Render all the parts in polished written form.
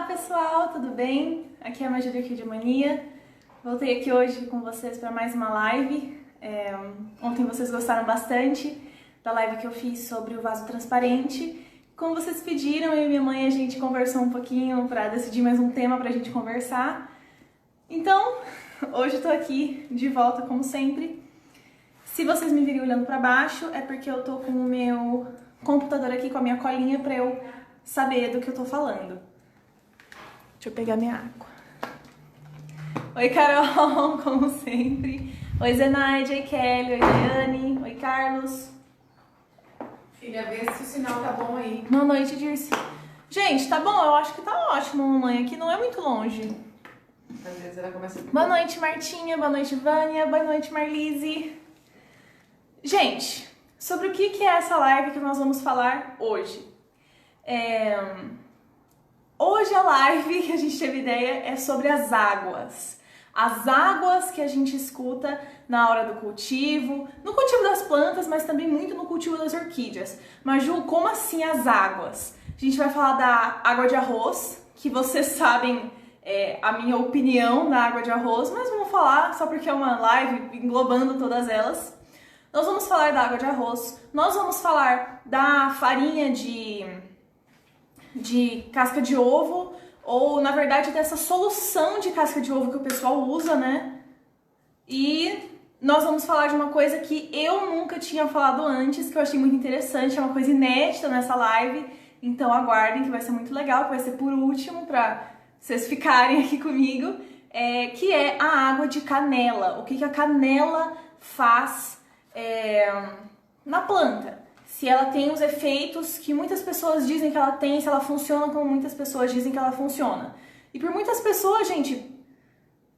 pessoal, tudo bem? Aqui é a Magia do Orquídea Mania. Voltei aqui hoje com vocês para mais uma live. Ontem vocês gostaram bastante da live que eu fiz sobre o vaso transparente. Como vocês pediram, eu e minha mãe a gente conversou um pouquinho para decidir mais um tema para a gente conversar. Então, hoje eu tô aqui de volta como sempre. Se vocês me virem olhando para baixo, é porque eu tô com o meu computador aqui com a minha colinha para eu saber do que eu tô falando. Deixa eu pegar minha água. Oi, Carol, como sempre. Oi, Zenaide, oi, Kelly, oi, Daiane, oi, Carlos. Filha, vê se o sinal tá bom aí. Boa noite, Dirce. Gente, tá bom? Eu acho que tá ótimo, mamãe. Aqui não é muito longe. Às vezes ela começa a... Boa noite, Martinha. Boa noite, Vânia. Boa noite, Marlise. Gente, sobre o que é essa live que nós vamos falar hoje? Hoje a live que a gente teve ideia é sobre as águas. As águas que a gente escuta na hora do cultivo, no cultivo das plantas, mas também muito no cultivo das orquídeas. Mas Ju, como assim as águas? A gente vai falar da água de arroz, que vocês sabem a minha opinião da água de arroz, mas vamos falar só porque é uma live englobando todas elas. Nós vamos falar da água de arroz, nós vamos falar da farinha de casca de ovo, ou na verdade dessa solução de casca de ovo que o pessoal usa, né? E nós vamos falar de uma coisa que eu nunca tinha falado antes, que eu achei muito interessante, é uma coisa inédita nessa live, então aguardem que vai ser muito legal, que vai ser por último pra vocês ficarem aqui comigo, que é a água de canela. O que a canela faz na planta? Se ela tem os efeitos que muitas pessoas dizem que ela tem, se ela funciona como muitas pessoas dizem que ela funciona. E por muitas pessoas, gente,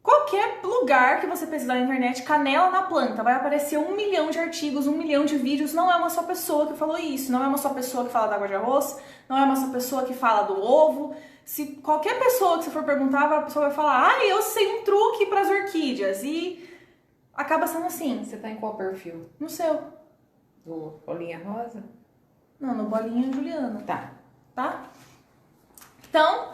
qualquer lugar que você pesquisar na internet, canela na planta, vai aparecer 1 milhão de artigos, 1 milhão de vídeos. Não é uma só pessoa que falou isso, não é uma só pessoa que fala da água de arroz, não é uma só pessoa que fala do ovo. Se qualquer pessoa que você for perguntar, a pessoa vai falar, eu sei um truque para as orquídeas. E acaba sendo assim. Você tá em qual perfil? No seu. Do Bolinha Rosa? Não, no Bolinha Juliana. Tá. Então,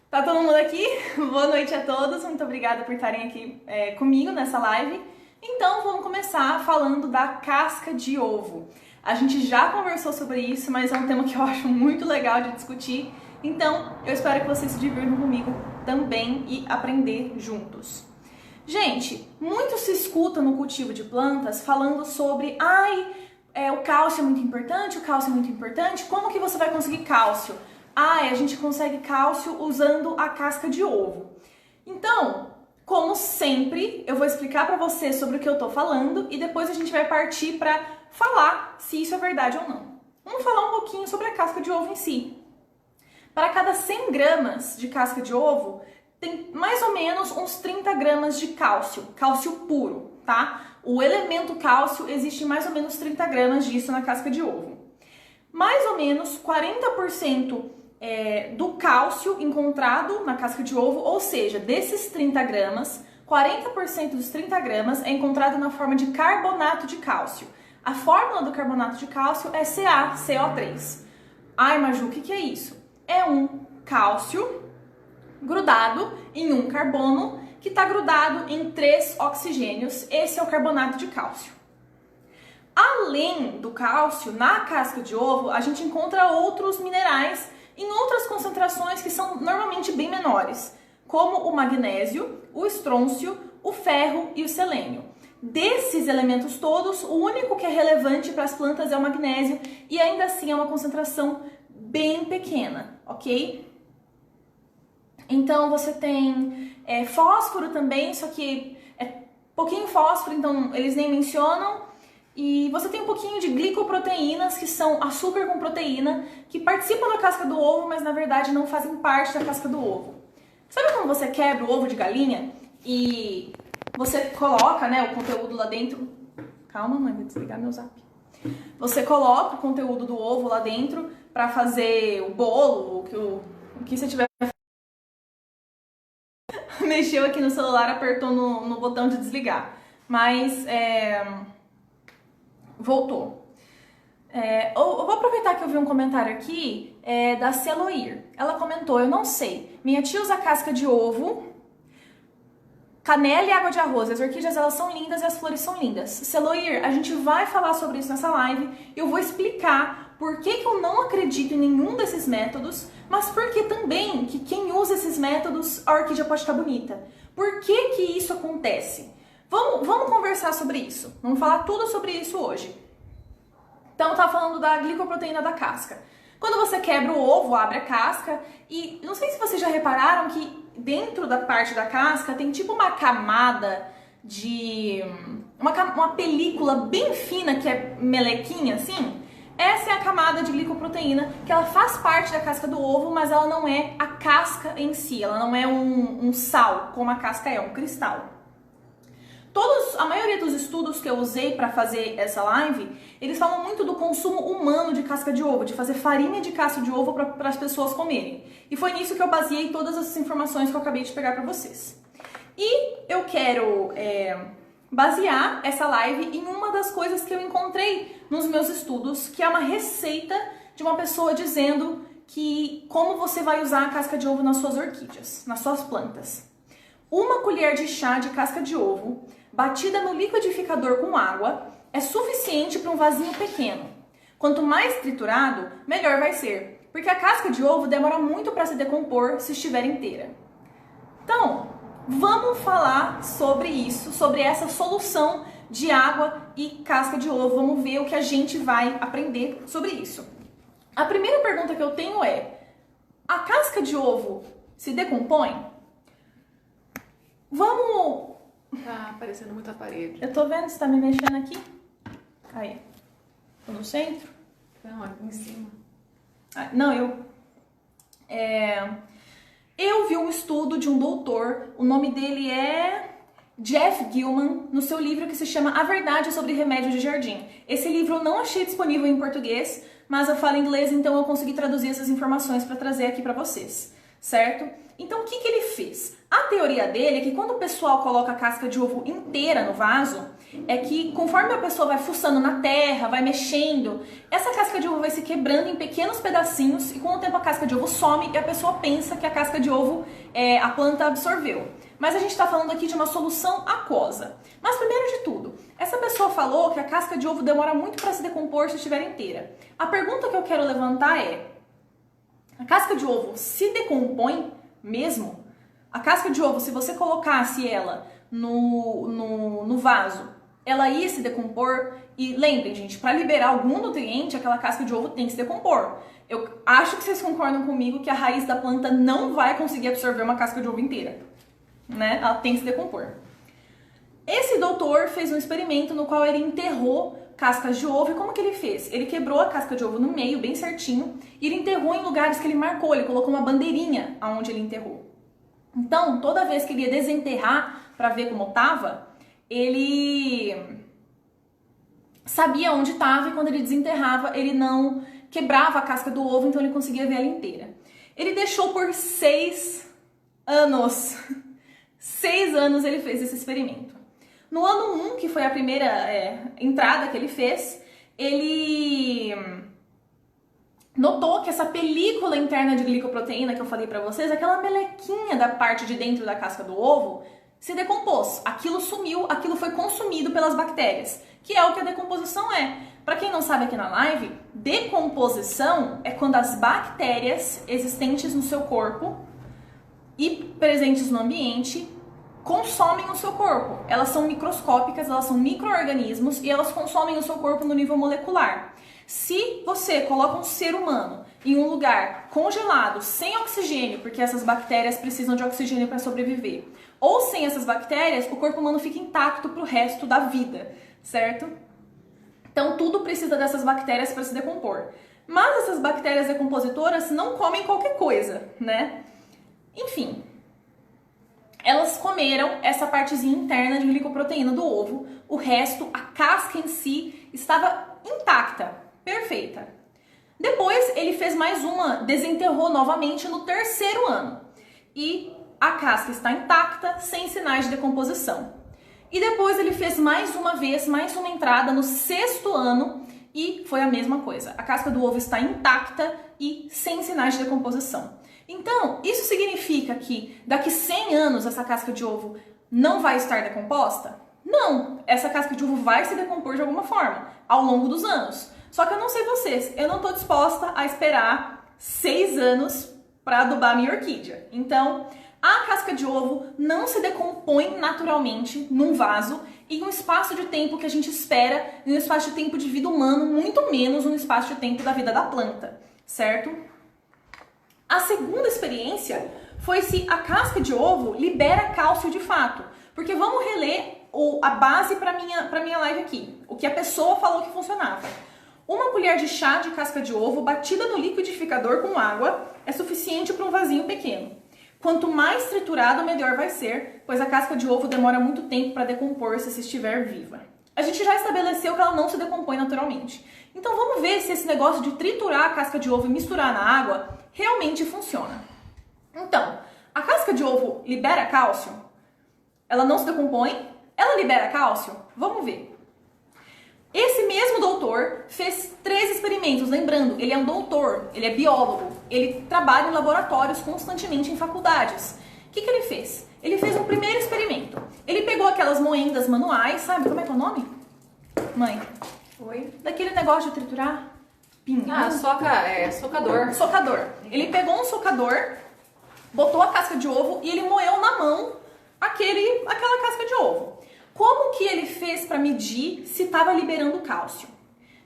tá todo mundo aqui? Boa noite a todos. Muito obrigada por estarem aqui comigo nessa live. Então, vamos começar falando da casca de ovo. A gente já conversou sobre isso, mas é um tema que eu acho muito legal de discutir. Então, eu espero que vocês se divirtam comigo também e aprender juntos. Gente, muito se escuta no cultivo de plantas falando sobre o cálcio é muito importante, o cálcio é muito importante. Como que você vai conseguir cálcio? A gente consegue cálcio usando a casca de ovo. Então, como sempre, eu vou explicar para você sobre o que eu tô falando e depois a gente vai partir para falar se isso é verdade ou não. Vamos falar um pouquinho sobre a casca de ovo em si. Para cada 100 gramas de casca de ovo, tem mais ou menos uns 30 gramas de cálcio puro, tá? O elemento cálcio existe mais ou menos 30 gramas disso na casca de ovo. Mais ou menos 40% do cálcio encontrado na casca de ovo, ou seja, desses 30 gramas, 40% dos 30 gramas é encontrado na forma de carbonato de cálcio. A fórmula do carbonato de cálcio é CaCO3. Ai, Maju, o que é isso? É um cálcio grudado em um carbono que está grudado em 3 oxigênios. Esse é o carbonato de cálcio. Além do cálcio, na casca de ovo, a gente encontra outros minerais em outras concentrações que são normalmente bem menores, como o magnésio, o estrôncio, o ferro e o selênio. Desses elementos todos, o único que é relevante para as plantas é o magnésio e ainda assim é uma concentração bem pequena, ok? Então você tem fósforo também, só que é pouquinho fósforo, então eles nem mencionam. E você tem um pouquinho de glicoproteínas, que são açúcar com proteína, que participam da casca do ovo, mas na verdade não fazem parte da casca do ovo. Sabe quando você quebra o ovo de galinha e você coloca, né, o conteúdo lá dentro? Calma, mãe, vou desligar meu zap. Você coloca o conteúdo do ovo lá dentro para fazer o bolo, o que você tiver. Mexeu aqui no celular, apertou no botão de desligar. Mas voltou. Eu vou aproveitar que eu vi um comentário aqui da Celoir. Ela comentou, eu não sei, minha tia usa casca de ovo, canela e água de arroz. As orquídeas, elas são lindas e as flores são lindas. Celoir, a gente vai falar sobre isso nessa live. Eu vou explicar por que eu não acredito em nenhum desses métodos, mas por que também que quem usa esses métodos, a orquídea pode estar bonita. Por que isso acontece? Vamos conversar sobre isso. Vamos falar tudo sobre isso hoje. Então, eu tava falando da glicoproteína da casca. Quando você quebra o ovo, abre a casca e não sei se vocês já repararam que dentro da parte da casca tem tipo uma camada de... uma película bem fina que é melequinha assim. Essa é a camada de glicoproteína, que ela faz parte da casca do ovo, mas ela não é a casca em si, ela não é um sal, como a casca é, um cristal. A maioria dos estudos que eu usei para fazer essa live, eles falam muito do consumo humano de casca de ovo, de fazer farinha de casca de ovo para as pessoas comerem. E foi nisso que eu baseei todas essas informações que eu acabei de pegar para vocês. E eu quero basear essa live em uma das coisas que eu encontrei nos meus estudos, que é uma receita de uma pessoa dizendo que como você vai usar a casca de ovo nas suas orquídeas, nas suas plantas. 1 colher de chá de casca de ovo batida no liquidificador com água é suficiente para um vasinho pequeno. Quanto mais triturado, melhor vai ser, porque a casca de ovo demora muito para se decompor se estiver inteira. Então, vamos falar sobre isso, sobre essa solução de água e casca de ovo. Vamos ver o que a gente vai aprender sobre isso. A primeira pergunta que eu tenho é: a casca de ovo se decompõe? Vamos... Tá aparecendo muito a parede. Eu tô vendo, você tá me mexendo aqui. Aí. Tô no centro. Não, aqui em cima. Não, eu vi um estudo de um doutor, o nome dele é Jeff Gilman, no seu livro que se chama A Verdade sobre Remédios de Jardim. Esse livro eu não achei disponível em português, mas eu falo inglês, então eu consegui traduzir essas informações para trazer aqui para vocês, certo? Então, o que ele fez? A teoria dele é que quando o pessoal coloca a casca de ovo inteira no vaso, é que conforme a pessoa vai fuçando na terra, vai mexendo, essa casca de ovo vai se quebrando em pequenos pedacinhos e com o tempo a casca de ovo some e a pessoa pensa que a casca de ovo a planta absorveu. Mas a gente está falando aqui de uma solução aquosa. Mas primeiro de tudo, essa pessoa falou que a casca de ovo demora muito para se decompor se estiver inteira. A pergunta que eu quero levantar é: a casca de ovo se decompõe mesmo? A casca de ovo, se você colocasse ela no vaso, ela ia se decompor? E lembrem, gente, para liberar algum nutriente, aquela casca de ovo tem que se decompor. Eu acho que vocês concordam comigo que a raiz da planta não vai conseguir absorver uma casca de ovo inteira, né? Ela tem que se decompor. Esse doutor fez um experimento no qual ele enterrou cascas de ovo. E como que ele fez? Ele quebrou a casca de ovo no meio, bem certinho, e ele enterrou em lugares que ele marcou. Ele colocou uma bandeirinha aonde ele enterrou. Então, toda vez que ele ia desenterrar para ver como estava, ele sabia onde estava, e quando ele desenterrava, ele não quebrava a casca do ovo, então ele conseguia ver ela inteira. Ele deixou por 6 anos. 6 anos ele fez esse experimento. No ano 1, que foi a primeira entrada que ele fez, ele notou que essa película interna de glicoproteína que eu falei pra vocês, aquela melequinha da parte de dentro da casca do ovo, se decompôs. Aquilo sumiu, aquilo foi consumido pelas bactérias, que é o que a decomposição é. Pra quem não sabe aqui na live, decomposição é quando as bactérias existentes no seu corpo e presentes no ambiente consomem o seu corpo. Elas são microscópicas, elas são micro-organismos e elas consomem o seu corpo no nível molecular. Se você coloca um ser humano em um lugar congelado, sem oxigênio, porque essas bactérias precisam de oxigênio para sobreviver, ou sem essas bactérias, o corpo humano fica intacto para o resto da vida, certo? Então tudo precisa dessas bactérias para se decompor. Mas essas bactérias decompositoras não comem qualquer coisa, né? Enfim, elas comeram essa partezinha interna de glicoproteína do ovo, o resto, a casca em si, estava intacta, perfeita. Depois ele fez mais uma, desenterrou novamente no 3º ano. E a casca está intacta, sem sinais de decomposição. E depois ele fez mais uma vez, mais uma entrada no 6º ano, e foi a mesma coisa. A casca do ovo está intacta e sem sinais de decomposição. Então, isso significa que daqui 100 anos essa casca de ovo não vai estar decomposta? Não, essa casca de ovo vai se decompor de alguma forma ao longo dos anos. Só que eu não sei vocês, eu não estou disposta a esperar 6 anos para adubar minha orquídea. Então, a casca de ovo não se decompõe naturalmente num vaso em um espaço de tempo que a gente espera, em um espaço de tempo de vida humano, muito menos no espaço de tempo da vida da planta, certo? A segunda experiência foi se a casca de ovo libera cálcio de fato. Porque vamos reler a base para minha live aqui, o que a pessoa falou que funcionava. Uma colher de chá de casca de ovo batida no liquidificador com água é suficiente para um vasinho pequeno. Quanto mais triturado, melhor vai ser, pois a casca de ovo demora muito tempo para decompor-se se estiver viva. A gente já estabeleceu que ela não se decompõe naturalmente. Então vamos ver se esse negócio de triturar a casca de ovo e misturar na água realmente funciona. Então, a casca de ovo libera cálcio? Ela não se decompõe? Ela libera cálcio? Vamos ver. Esse mesmo doutor fez 3 experimentos, lembrando, ele é um doutor, ele é biólogo, ele trabalha em laboratórios constantemente em faculdades. O que ele fez? Ele fez um primeiro experimento. Ele pegou aquelas moendas manuais, sabe como é que é o nome? Mãe? Oi? Daquele negócio de triturar? Pinga. Socador. Socador. Ele pegou um socador, botou a casca de ovo e ele moeu na mão aquela casca de ovo. Como que ele fez para medir se estava liberando cálcio?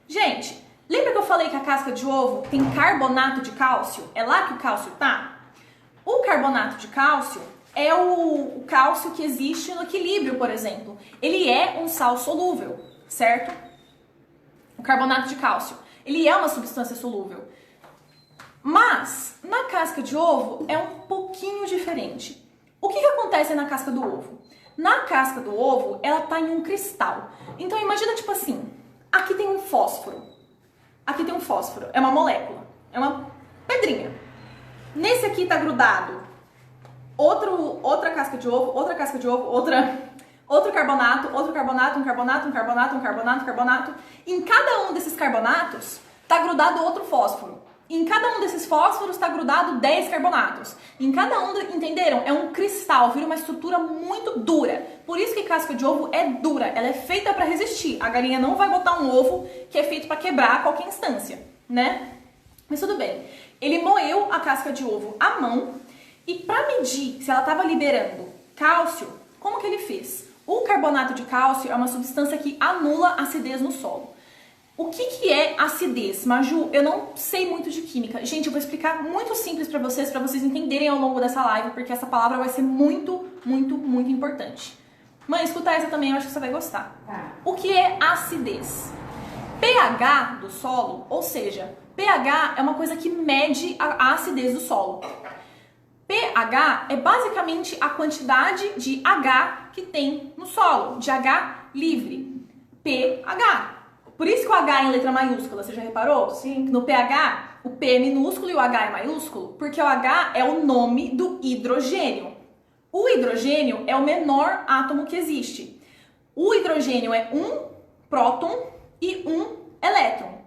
Gente, lembra que eu falei que a casca de ovo tem carbonato de cálcio? É lá que o cálcio tá? O carbonato de cálcio é o cálcio que existe no equilíbrio, por exemplo. Ele é um sal solúvel, certo? O carbonato de cálcio. Ele é uma substância solúvel. Mas, na casca de ovo, é um pouquinho diferente. O que acontece na casca do ovo? Na casca do ovo, ela tá em um cristal. Então, imagina tipo assim, aqui tem um fósforo. Aqui tem um fósforo, é uma molécula, é uma pedrinha. Nesse aqui tá grudado outra casca de ovo, outro carbonato, outro carbonato, um carbonato, um carbonato, um carbonato, um carbonato. Em cada um desses carbonatos tá grudado outro fósforo. Em cada um desses fósforos está grudado 10 carbonatos. Em cada um, entenderam? É um cristal, vira uma estrutura muito dura. Por isso que casca de ovo é dura, ela é feita para resistir. A galinha não vai botar um ovo que é feito para quebrar a qualquer instância, né? Mas tudo bem. Ele moeu a casca de ovo à mão e para medir se ela estava liberando cálcio, como que ele fez? O carbonato de cálcio é uma substância que anula a acidez no solo. O que é acidez? Maju, eu não sei muito de química. Gente, eu vou explicar muito simples para vocês entenderem ao longo dessa live, porque essa palavra vai ser muito, muito, muito importante. Mãe, escuta essa também, eu acho que você vai gostar. Tá. O que é acidez? pH do solo, ou seja, pH é uma coisa que mede a acidez do solo. pH é basicamente a quantidade de H que tem no solo, de H livre. pH. Por isso que o H é em letra maiúscula, você já reparou? Sim. No pH, o P é minúsculo e o H é maiúsculo, porque o H é o nome do hidrogênio. O hidrogênio é o menor átomo que existe. O hidrogênio é um próton e um elétron.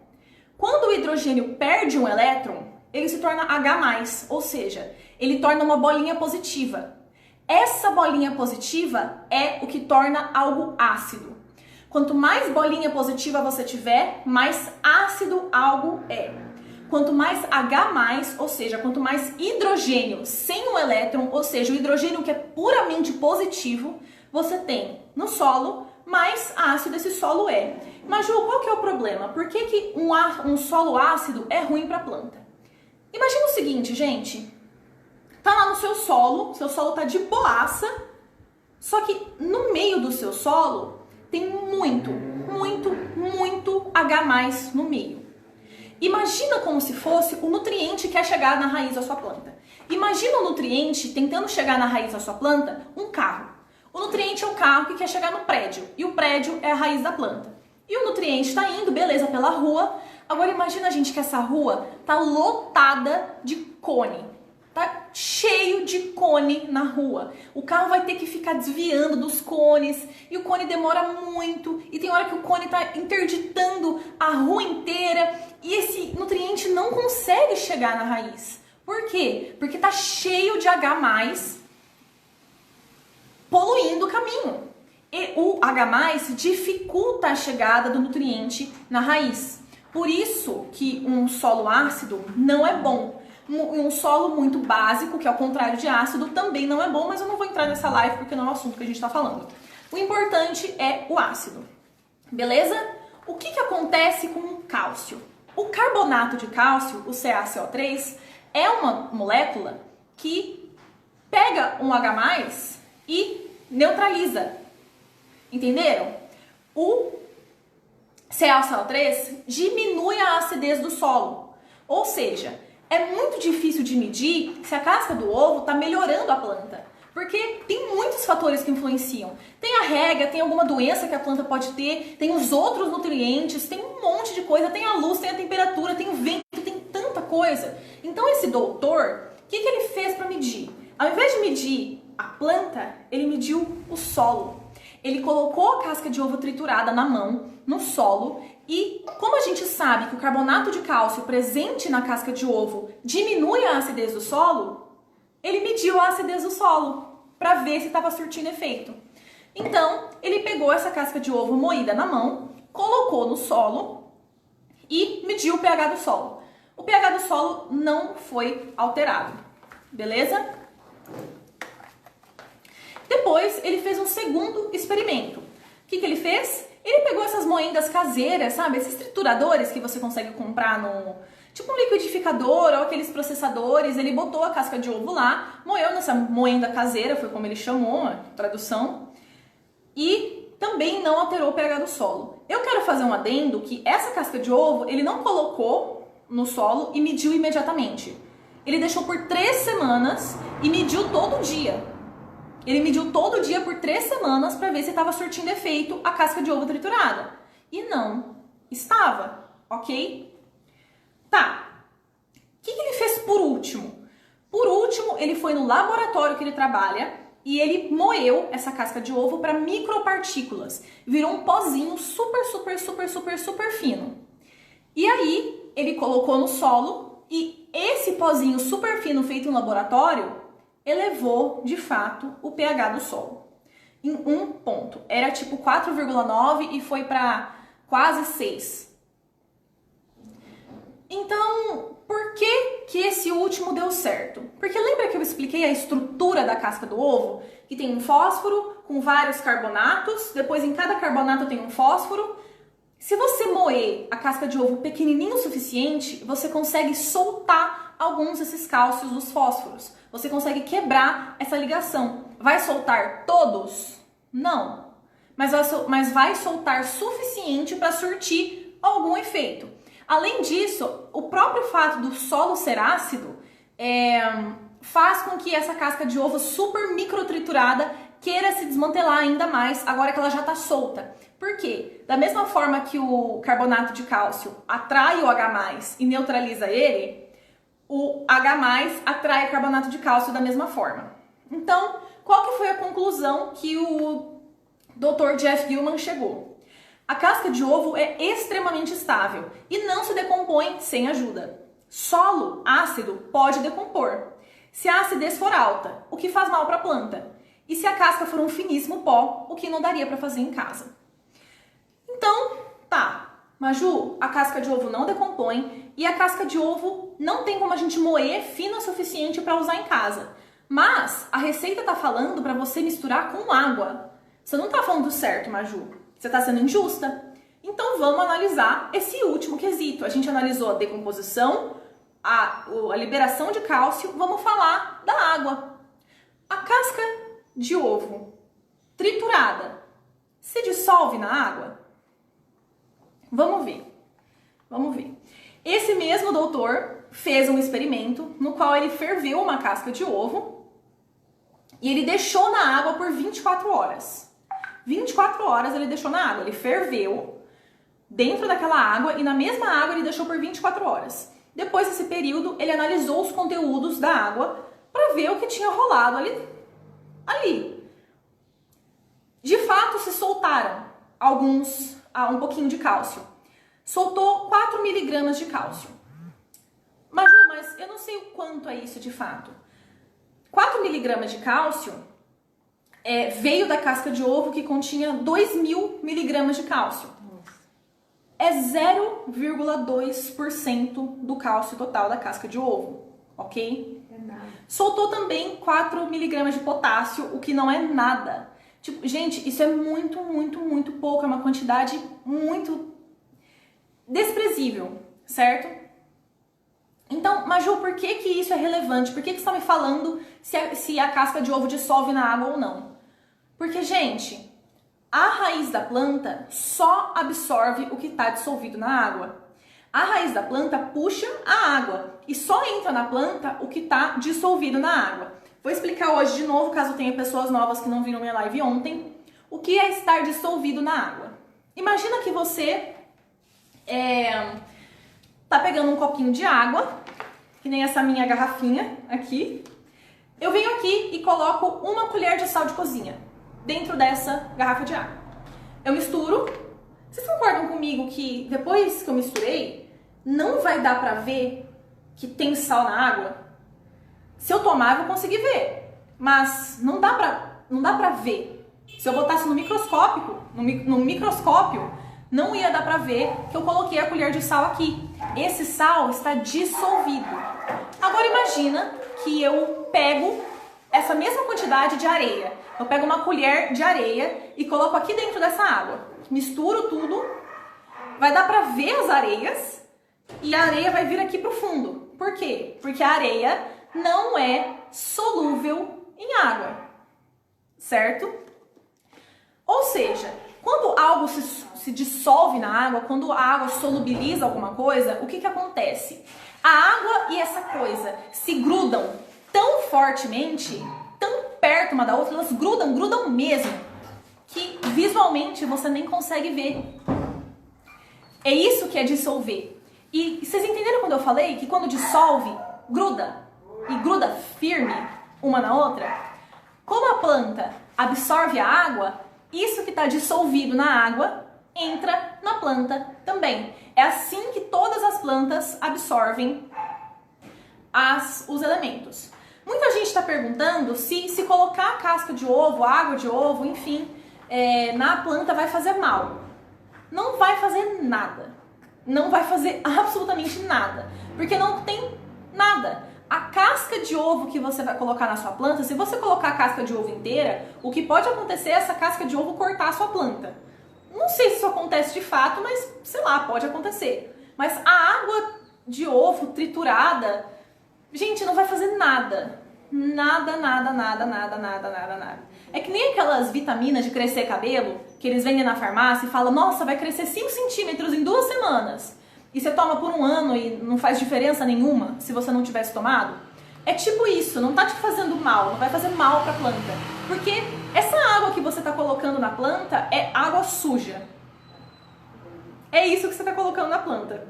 Quando o hidrogênio perde um elétron, ele se torna H+, ou seja, ele torna uma bolinha positiva. Essa bolinha positiva é o que torna algo ácido. Quanto mais bolinha positiva você tiver, mais ácido algo é. Quanto mais H+, ou seja, quanto mais hidrogênio sem um elétron, ou seja, o hidrogênio que é puramente positivo, você tem no solo, mais ácido esse solo é. Mas, Ju, qual que é o problema? Por que um solo ácido é ruim para a planta? Imagina o seguinte, gente. Tá lá no seu solo tá de boaça, só que no meio do seu solo tem muito H+ no meio. Imagina como se fosse o nutriente que quer chegar na raiz da sua planta. Imagina o nutriente tentando chegar na raiz da sua planta, um carro. O nutriente é o carro que quer chegar no prédio, e o prédio é a raiz da planta. E o nutriente está indo, beleza, pela rua. Agora imagina, gente, que essa rua tá lotada de cone. Tá cheio de cone na rua. O carro vai ter que ficar desviando dos cones e o cone demora muito e tem hora que o cone está interditando a rua inteira e esse nutriente não consegue chegar na raiz. Por quê? Porque está cheio de H+, poluindo o caminho. E o H+ dificulta a chegada do nutriente na raiz. Por isso que um solo ácido não é bom. Um solo muito básico, que é o contrário de ácido, também não é bom, mas eu não vou entrar nessa live porque não é o assunto que a gente está falando. O importante é o ácido. Beleza? O que acontece com o cálcio? O carbonato de cálcio, o CaCO3, é uma molécula que pega um H+ e neutraliza. Entenderam? O CaCO3 diminui a acidez do solo. Ou seja, é muito difícil de medir se a casca do ovo está melhorando a planta. Porque tem muitos fatores que influenciam. Tem a rega, tem alguma doença que a planta pode ter, tem os outros nutrientes, tem um monte de coisa, tem a luz, tem a temperatura, tem o vento, tem tanta coisa. Então esse doutor, o que ele fez para medir? Ao invés de medir a planta, ele mediu o solo. Ele colocou a casca de ovo triturada na mão, no solo, e como a gente sabe que o carbonato de cálcio presente na casca de ovo diminui a acidez do solo, ele mediu a acidez do solo para ver se estava surtindo efeito. Então, ele pegou essa casca de ovo moída na mão, colocou no solo e mediu o pH do solo. O pH do solo não foi alterado, beleza? Depois, ele fez um segundo experimento. O que ele fez? Ele pegou essas moendas caseiras, sabe? Esses trituradores que você consegue comprar no... tipo um liquidificador ou aqueles processadores. Ele botou a casca de ovo lá, moeu nessa moenda caseira, foi como ele chamou, a tradução. E também não alterou o pH do solo. Eu quero fazer um adendo que essa casca de ovo, ele não colocou no solo e mediu imediatamente. Ele deixou por 3 semanas e mediu todo dia. Ele mediu todo dia por 3 semanas para ver se estava surtindo efeito a casca de ovo triturada. E não estava, ok? Tá. O que ele fez por último? Por último, ele foi no laboratório que ele trabalha e ele moeu essa casca de ovo para micropartículas. Virou um pozinho super fino. E aí, ele colocou no solo e esse pozinho super fino feito em laboratório elevou, de fato, o pH do solo. Em 1 ponto. Era tipo 4,9 e foi para quase 6. Então, por que esse último deu certo? Porque lembra que eu expliquei a estrutura da casca do ovo? Que tem um fósforo com vários carbonatos, depois em cada carbonato tem um fósforo. Se você moer a casca de ovo pequenininho o suficiente, você consegue soltar alguns desses cálcios dos fósforos. Você consegue quebrar essa ligação. Vai soltar todos? Não. Mas vai soltar suficiente para surtir algum efeito. Além disso, o próprio fato do solo ser ácido faz com que essa casca de ovo super microtriturada queira se desmantelar ainda mais agora que ela já está solta. Por quê? Da mesma forma que o carbonato de cálcio atrai o H+ e neutraliza ele, o H+ atrai carbonato de cálcio da mesma forma. Então, qual que foi a conclusão que o Dr. Jeff Gilman chegou? A casca de ovo é extremamente estável e não se decompõe sem ajuda. Solo ácido pode decompor, se a acidez for alta, o que faz mal para a planta, e se a casca for um finíssimo pó, o que não daria para fazer em casa. Então, tá, Maju, a casca de ovo não decompõe e a casca de ovo não tem como a gente moer fina o suficiente para usar em casa. Mas a receita tá falando para você misturar com água. Você não tá falando certo, Maju. Você tá sendo injusta. Então vamos analisar esse último quesito. A gente analisou a decomposição, a liberação de cálcio, vamos falar da água. A casca de ovo triturada se dissolve na água? Vamos ver. Vamos ver. Esse mesmo doutor fez um experimento no qual ele ferveu uma casca de ovo e ele deixou na água por 24 horas. 24 horas ele deixou na água, ele ferveu dentro daquela água e na mesma água ele deixou por 24 horas. Depois desse período, ele analisou os conteúdos da água para para ver o que tinha rolado ali. De fato, se soltaram um pouquinho de cálcio. Soltou 4 miligramas de cálcio. Maju, mas eu não sei o quanto é isso de fato. 4 miligramas de cálcio veio da casca de ovo que continha 2.000 miligramas de cálcio. É 0,2% do cálcio total da casca de ovo, ok? É nada. Soltou também 4 miligramas de potássio, o que não é nada. Tipo, gente, isso é muito, muito, muito pouco. É uma quantidade muito desprezível, certo? Então, Maju, por que isso é relevante? Por que você está me falando se a casca de ovo dissolve na água ou não? Porque, gente, a raiz da planta só absorve o que está dissolvido na água. A raiz da planta puxa a água e só entra na planta o que está dissolvido na água. Vou explicar hoje de novo, caso tenha pessoas novas que não viram minha live ontem, o que é estar dissolvido na água. Imagina que você tá pegando um copinho de água, que nem essa minha garrafinha aqui. Eu venho aqui e coloco 1 colher de sal de cozinha dentro dessa garrafa de água. Eu misturo. Vocês concordam comigo que depois que eu misturei, não vai dar pra ver que tem sal na água? Se eu tomar, eu vou conseguir ver. Mas não dá pra ver. Se eu botasse no microscópio, não ia dar pra ver que eu coloquei a colher de sal aqui. Esse sal está dissolvido. Agora imagina que eu pego essa mesma quantidade de areia. Eu pego 1 colher de areia e coloco aqui dentro dessa água. Misturo tudo. Vai dar pra ver as areias e a areia vai vir aqui pro fundo. Por quê? Porque a areia não é solúvel em água, certo? Ou seja, quando algo se dissolve na água, quando a água solubiliza alguma coisa, o que acontece? A água e essa coisa se grudam tão fortemente, tão perto uma da outra, elas grudam mesmo, que visualmente você nem consegue ver. É isso que é dissolver. E vocês entenderam quando eu falei que quando dissolve, gruda? E gruda firme uma na outra? Como a planta absorve a água, isso que está dissolvido na água entra na planta também. É assim que todas as plantas absorvem os elementos. Muita gente está perguntando se colocar a casca de ovo, água de ovo, enfim, na planta vai fazer mal. Não vai fazer nada. Não vai fazer absolutamente nada. Porque não tem nada. A casca de ovo que você vai colocar na sua planta, se você colocar a casca de ovo inteira, o que pode acontecer é essa casca de ovo cortar a sua planta. Não sei se isso acontece de fato, mas sei lá, pode acontecer. Mas a água de ovo triturada, gente, não vai fazer nada. Nada. É que nem aquelas vitaminas de crescer cabelo, que eles vendem na farmácia e falam, nossa, vai crescer 5 centímetros em 2 semanas. E você toma por 1 ano e não faz diferença nenhuma se você não tivesse tomado? É tipo isso, não tá te fazendo mal, não vai fazer mal pra planta. Porque essa água que você tá colocando na planta é água suja. É isso que você tá colocando na planta.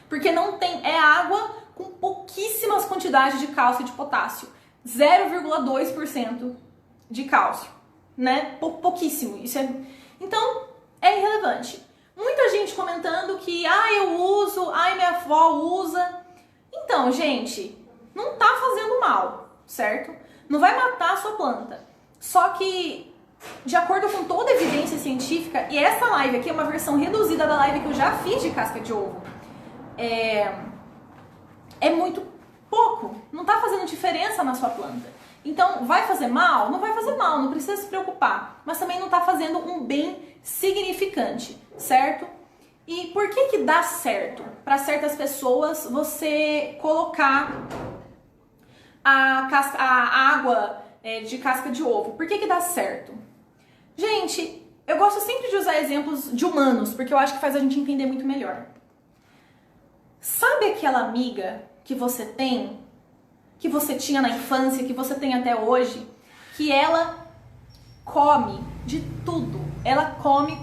Porque é água com pouquíssimas quantidades de cálcio e de potássio. 0,2% de cálcio, né? Pouquíssimo. Então, é irrelevante. Muita gente comentando que, eu uso, minha avó usa. Então, gente, não tá fazendo mal, certo? Não vai matar a sua planta. Só que, de acordo com toda a evidência científica, e essa live aqui é uma versão reduzida da live que eu já fiz de casca de ovo, é muito pouco. Não tá fazendo diferença na sua planta. Então, vai fazer mal? Não vai fazer mal, não precisa se preocupar. Mas também não tá fazendo um bem significante, certo? E por que dá certo para certas pessoas você colocar a água de casca de ovo? Por que dá certo? Gente, eu gosto sempre de usar exemplos de humanos, porque eu acho que faz a gente entender muito melhor. Sabe aquela amiga que você tem, que você tinha na infância, que você tem até hoje, que ela come de tudo? Ela come.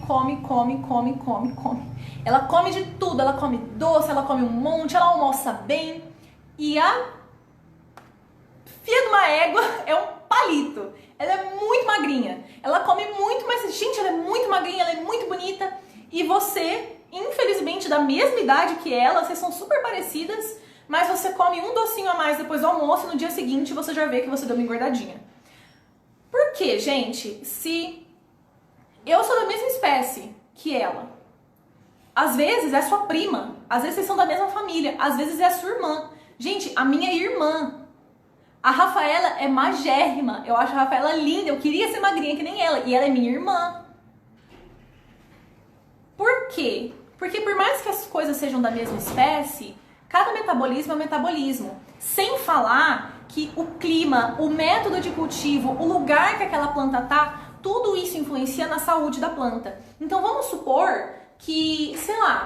Ela come de tudo, ela come doce, ela come um monte, ela almoça bem. E a égua é um palito. Ela é muito magrinha. Ela come muito, mas, gente, ela é muito magrinha, ela é muito bonita. E você, infelizmente, da mesma idade que ela, vocês são super parecidas, mas você come um docinho a mais depois do almoço e no dia seguinte você já vê que você deu uma engordadinha. Por quê, gente? Se eu sou da mesma espécie que ela, às vezes é sua prima, às vezes vocês são da mesma família, às vezes é a sua irmã. Gente, a minha irmã, a Rafaela é magérrima. Eu acho a Rafaela linda, eu queria ser magrinha que nem ela, e ela é minha irmã. Por quê? Porque por mais que as coisas sejam da mesma espécie, cada metabolismo é um metabolismo. Sem falar que o clima, o método de cultivo, o lugar que aquela planta tá, tudo isso influencia na saúde da planta. Então vamos supor que, sei lá,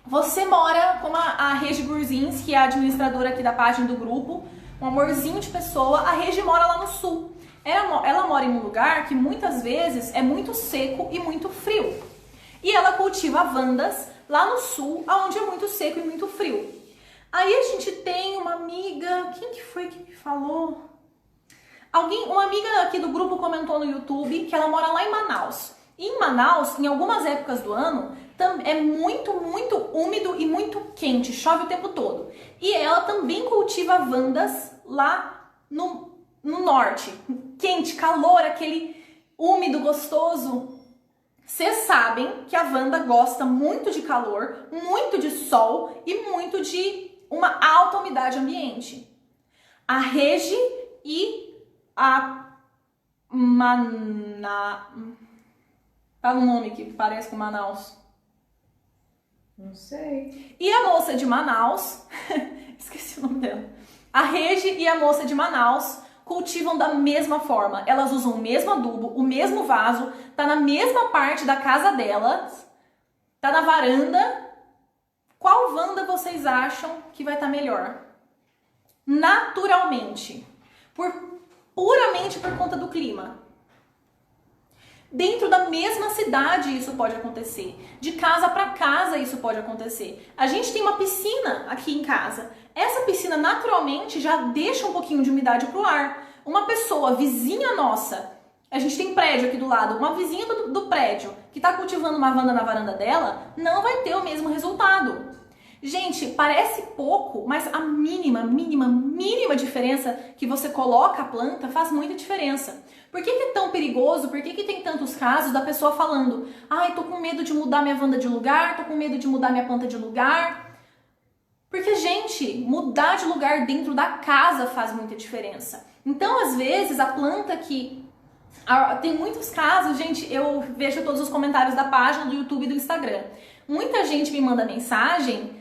você mora como a Regi Burzins, que é a administradora aqui da página do grupo, um amorzinho de pessoa. A Regi mora lá no sul. Ela mora em um lugar que muitas vezes é muito seco e muito frio. E ela cultiva vandas lá no sul, onde é muito seco e muito frio. Aí a gente tem uma amiga, quem que foi que me falou? Uma amiga aqui do grupo comentou no YouTube que ela mora lá em Manaus. E em Manaus, em algumas épocas do ano, é muito, muito úmido e muito quente, chove o tempo todo. E ela também cultiva vandas lá no norte. Quente, calor, aquele úmido, gostoso. Vocês sabem que a Wanda gosta muito de calor, muito de sol e muito de uma alta umidade ambiente. A Regi e a Fala um nome que parece com Manaus. Não sei. E a moça de Manaus, esqueci o nome dela. A Regi e a moça de Manaus cultivam da mesma forma. Elas usam o mesmo adubo, o mesmo vaso, tá na mesma parte da casa delas, tá na varanda. Qual Wanda vocês acham que vai estar melhor? Naturalmente. Puramente por conta do clima. Dentro da mesma cidade isso pode acontecer. De casa para casa isso pode acontecer. A gente tem uma piscina aqui em casa. Essa piscina naturalmente já deixa um pouquinho de umidade pro ar. Uma pessoa, vizinha nossa, a gente tem prédio aqui do lado, uma vizinha do prédio que está cultivando uma Wanda na varanda dela, não vai ter o mesmo resultado. Gente, parece pouco, mas a mínima diferença que você coloca a planta faz muita diferença. Por que é tão perigoso? Por que tem tantos casos da pessoa falando: ai, tô com medo de mudar minha Wanda de lugar, tô com medo de mudar minha planta de lugar? Porque, gente, mudar de lugar dentro da casa faz muita diferença. Então, às vezes, a planta que... Tem muitos casos, gente, eu vejo todos os comentários da página do YouTube e do Instagram. Muita gente me manda mensagem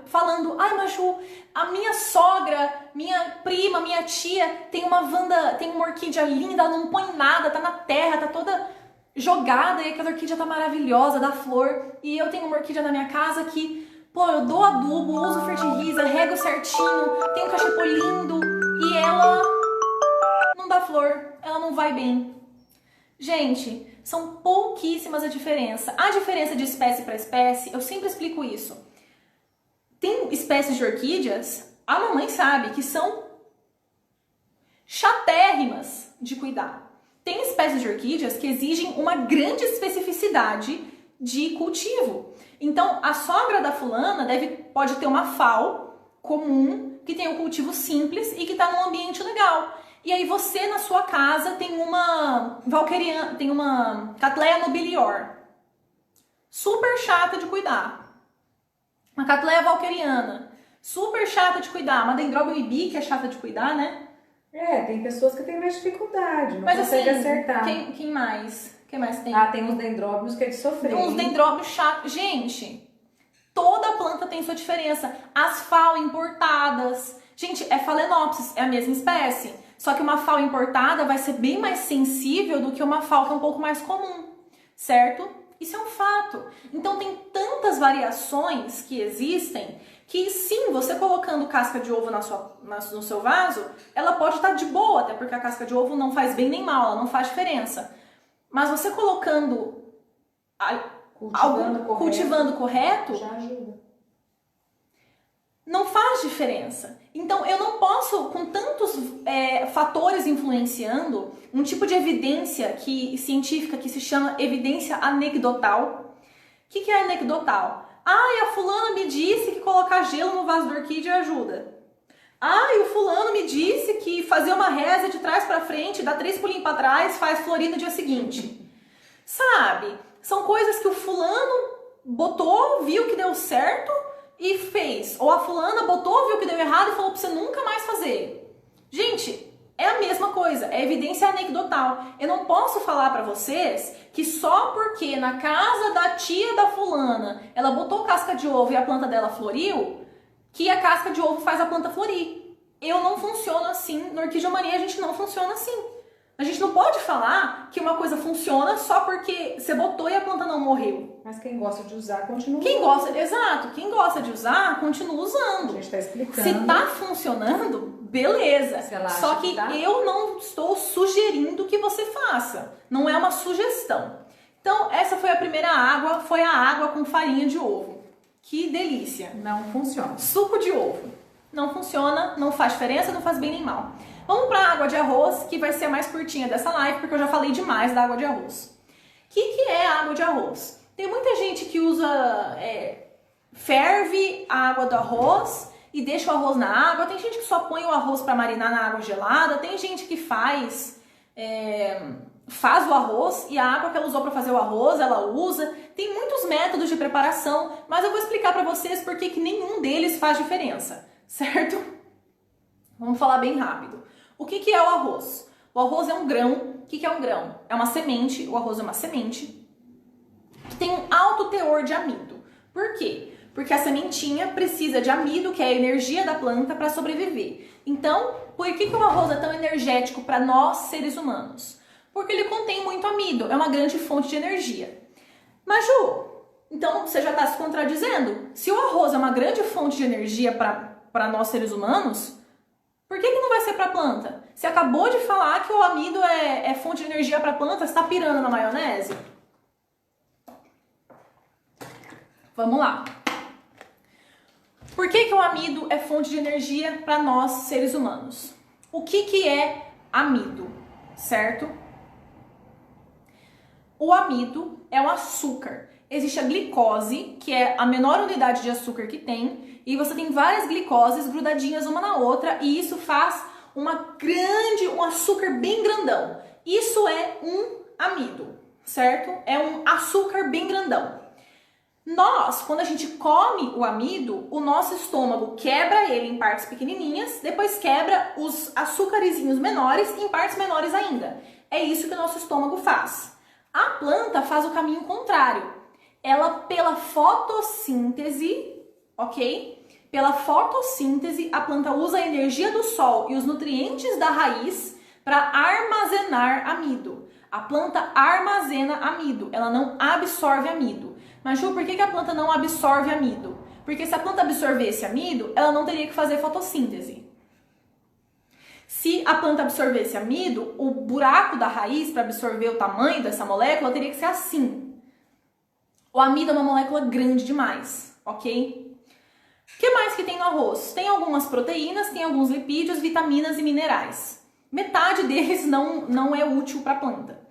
falando: ai, Maju, a minha sogra, minha prima, minha tia tem uma Wanda, tem uma orquídea linda, ela não põe nada, tá na terra, tá toda jogada e aquela orquídea tá maravilhosa, dá flor. E eu tenho uma orquídea na minha casa que, pô, eu dou adubo, uso fertiliza, rego certinho, tenho um cachepô lindo e ela não dá flor, ela não vai bem. Gente, são pouquíssimas a diferença. A diferença de espécie para espécie, eu sempre explico isso. Tem espécies de orquídeas, a mamãe sabe, que são chatérrimas de cuidar. Tem espécies de orquídeas que exigem uma grande especificidade de cultivo. Então, a sogra da fulana pode ter uma FAO comum, que tem um cultivo simples e que está num ambiente legal. E aí você, na sua casa, tem uma valqueriana, tem uma Cattleya nobilior, super chata de cuidar. Uma Cattleya valqueriana, super chata de cuidar. Uma Dendrobium ibi, que é chata de cuidar, né? Tem pessoas que têm mais dificuldade, não mas consegue assim, acertar. Quem mais? Quem mais tem? Tem uns dendróbios que é de sofrer. Uns dendróbios chatos. Gente, toda planta tem sua diferença. As FAO importadas. Gente, é Phalaenopsis, é a mesma espécie. Só que uma FAO importada vai ser bem mais sensível do que uma FAO que é um pouco mais comum, certo? Isso é um fato. Então tem tantas variações que existem que sim, você colocando casca de ovo no seu vaso, ela pode estar de boa, até porque a casca de ovo não faz bem nem mal, ela não faz diferença. Mas você colocando cultivando correto, já ajuda. não faz diferença. Então, eu não posso, com tantos fatores influenciando, um tipo de evidência científica que se chama evidência anedotal. O que é anedotal? A fulana me disse que colocar gelo no vaso do orquídea ajuda. E o fulano me disse que fazer uma reza de trás para frente, dar 3 pulinhos para trás, faz florir no dia seguinte. Sabe? São coisas que o fulano botou, viu que deu certo e fez. Ou a fulana botou, viu que deu errado e falou pra você nunca mais fazer. Gente, é a mesma coisa, é evidência anedotal. Eu não posso falar pra vocês que só porque na casa da tia da fulana ela botou casca de ovo e a planta dela floriu, que a casca de ovo faz a planta florir. Eu não funciono assim, no Orquídea-Mania a gente não funciona assim. A gente não pode falar que uma coisa funciona só porque você botou e a planta não morreu. Mas quem gosta de usar, continua usando. Exato, quem gosta de usar, continua usando. A gente tá explicando. Se tá funcionando, beleza. Só que eu não estou sugerindo que você faça. Não é uma sugestão. Então, essa foi a primeira água, foi a água com farinha de ovo. Que delícia. Não funciona. Suco de ovo. Não funciona, não faz diferença, não faz bem nem mal. Vamos para a água de arroz, que vai ser a mais curtinha dessa live, porque eu já falei demais da água de arroz. O que é a água de arroz? Tem muita gente que usa, ferve a água do arroz e deixa o arroz na água. Tem gente que só põe o arroz para marinar na água gelada. Tem gente que faz o arroz e a água que ela usou para fazer o arroz, ela usa. Tem muitos métodos de preparação, mas eu vou explicar para vocês por que nenhum deles faz diferença, certo? Vamos falar bem rápido. O que é o arroz? O arroz é um grão. O que é um grão? É uma semente. O arroz é uma semente que tem um alto teor de amido. Por quê? Porque a sementinha precisa de amido, que é a energia da planta, para sobreviver. Então, por que o arroz é tão energético para nós, seres humanos? Porque ele contém muito amido. É uma grande fonte de energia. Mas, Ju, então você já está se contradizendo? Se o arroz é uma grande fonte de energia para nós, seres humanos, por que não vai ser para a planta? Você acabou de falar que o amido é fonte de energia para a planta, você está pirando na maionese? Vamos lá. Por que o amido é fonte de energia para nós, seres humanos? O que é amido, certo? O amido é um açúcar. Existe a glicose, que é a menor unidade de açúcar que tem, e você tem várias glicoses grudadinhas uma na outra, e isso faz um açúcar bem grandão. Isso é um amido, certo? É um açúcar bem grandão. Quando a gente come o amido, o nosso estômago quebra ele em partes pequenininhas, depois quebra os açúcarezinhos menores em partes menores ainda. É isso que o nosso estômago faz. A planta faz o caminho contrário. Ela, pela fotossíntese, ok? Pela fotossíntese, a planta usa a energia do sol e os nutrientes da raiz para armazenar amido. A planta armazena amido, ela não absorve amido. Mas, Ju, por que a planta não absorve amido? Porque se a planta absorvesse amido, ela não teria que fazer fotossíntese. Se a planta absorvesse amido, o buraco da raiz para absorver o tamanho dessa molécula teria que ser assim. O amido é uma molécula grande demais, ok? O que mais que tem no arroz? Tem algumas proteínas, tem alguns lipídios, vitaminas e minerais. Metade deles não é útil para a planta.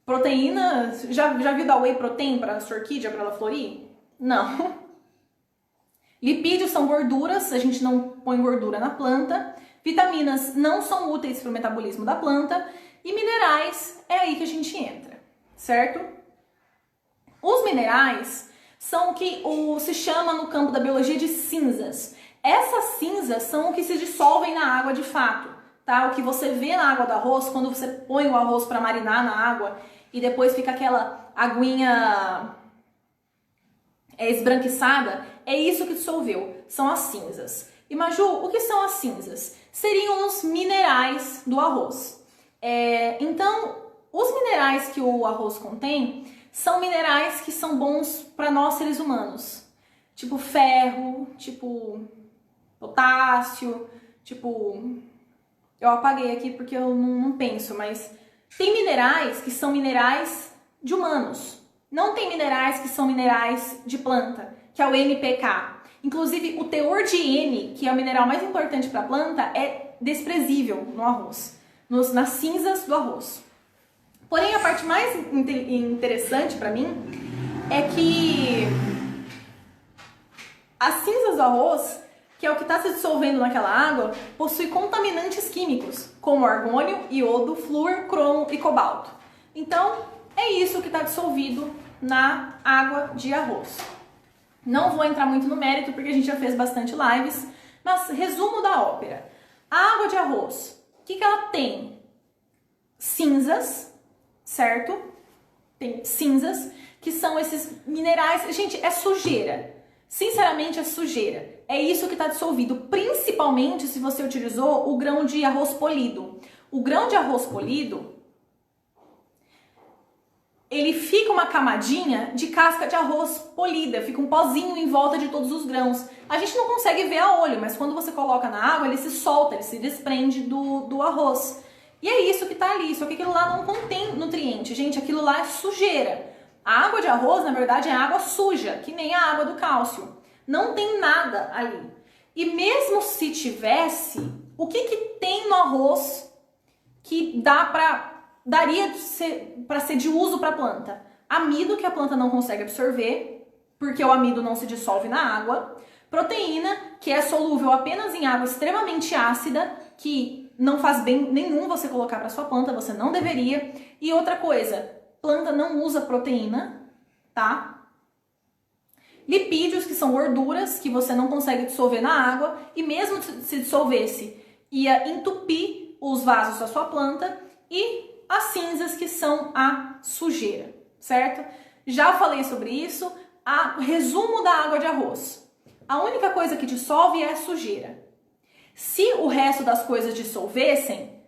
Proteína, já viu dar whey protein para a sua orquídea, para ela florir? Não. Lipídios são gorduras, a gente não põe gordura na planta. Vitaminas não são úteis para o metabolismo da planta. E minerais, é aí que a gente entra, certo? Os minerais são o que se chama no campo da biologia de cinzas. Essas cinzas são o que se dissolvem na água de fato, tá? O que você vê na água do arroz, quando você põe o arroz para marinar na água e depois fica aquela aguinha esbranquiçada, é isso que dissolveu, são as cinzas. E Maju, o que são as cinzas? Seriam os minerais do arroz. Então, os minerais que o arroz contém são minerais que são bons para nós seres humanos. Tipo ferro, tipo potássio, tipo... Eu apaguei aqui porque eu não penso, mas tem minerais que são minerais de humanos. Não tem minerais que são minerais de planta, que é o NPK. Inclusive, o teor de N, que é o mineral mais importante para a planta, é desprezível no arroz, nas cinzas do arroz. Porém, a parte mais interessante para mim é que as cinzas do arroz, que é o que está se dissolvendo naquela água, possui contaminantes químicos, como argônio, iodo, flúor, cromo e cobalto. Então, é isso que está dissolvido na água de arroz. Não vou entrar muito no mérito, porque a gente já fez bastante lives, mas resumo da ópera. A água de arroz, o que ela tem? Cinzas, certo? Tem cinzas, que são esses minerais. Gente, é sujeira. Sinceramente, é sujeira. É isso que está dissolvido, principalmente se você utilizou o grão de arroz polido. O grão de arroz polido, ele fica uma camadinha de casca de arroz polida, fica um pozinho em volta de todos os grãos. A gente não consegue ver a olho, mas quando você coloca na água, ele se solta, ele se desprende do arroz. E é isso que tá ali, só que aquilo lá não contém nutriente, gente, aquilo lá é sujeira. A água de arroz, na verdade, é água suja, que nem a água do cálcio. Não tem nada ali. E mesmo se tivesse, o que tem no arroz que daria para ser de uso para a planta? Amido, que a planta não consegue absorver, porque o amido não se dissolve na água. Proteína, que é solúvel apenas em água extremamente ácida, que não faz bem nenhum você colocar para sua planta, você não deveria. E outra coisa, planta não usa proteína, tá? Lipídios, que são gorduras que você não consegue dissolver na água, e mesmo se dissolvesse, ia entupir os vasos da sua planta. E as cinzas, que são a sujeira, certo? Já falei sobre isso. Resumo da água de arroz. A única coisa que dissolve é a sujeira. Se o resto das coisas dissolvessem,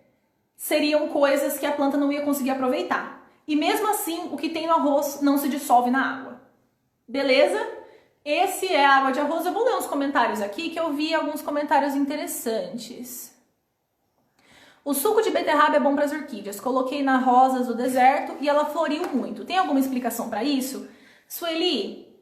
seriam coisas que a planta não ia conseguir aproveitar. E mesmo assim, o que tem no arroz não se dissolve na água. Beleza? Esse é a água de arroz. Eu vou ler uns comentários aqui, que eu vi alguns comentários interessantes. O suco de beterraba é bom para as orquídeas. Coloquei na rosas do deserto e ela floriu muito. Tem alguma explicação para isso? Sueli,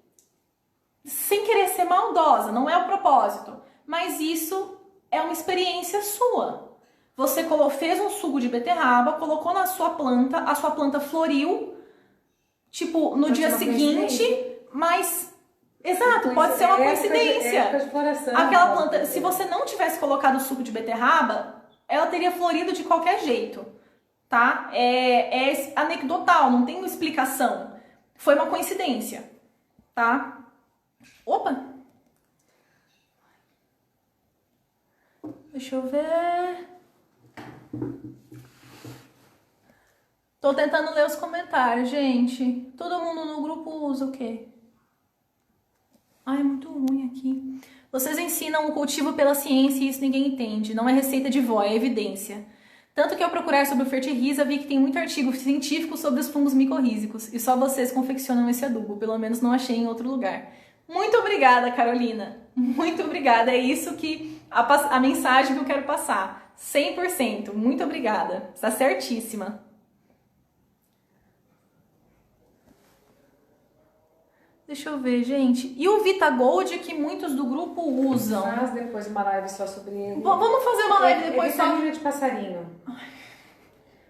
sem querer ser maldosa, não é o propósito, mas isso é uma experiência sua. Você fez um suco de beterraba, colocou na sua planta, a sua planta floriu, tipo, no dia seguinte, mas... Exato, pode ser uma coincidência. Época de floração, aquela planta, se você não tivesse colocado o suco de beterraba, ela teria florido de qualquer jeito, tá? É anedotal, não tem uma explicação. Foi uma coincidência, tá? Opa! Deixa eu ver... Tô tentando ler os comentários, gente. Todo mundo no grupo usa o quê? Ai, é muito ruim aqui. Vocês ensinam o cultivo pela ciência e isso ninguém entende. Não é receita de vó, é evidência. Tanto que ao procurar sobre o fertirrisa, vi que tem muito artigo científico sobre os fungos micorrízicos. E só vocês confeccionam esse adubo. Pelo menos não achei em outro lugar. Muito obrigada, Carolina. Muito obrigada. É isso que a mensagem que eu quero passar. 100%. Muito obrigada. Está certíssima. Deixa eu ver, gente. E o Vitagold, que muitos do grupo usam. Faz depois uma live só sobre ele. Vamos fazer uma live depois só. Vitamina de passarinho.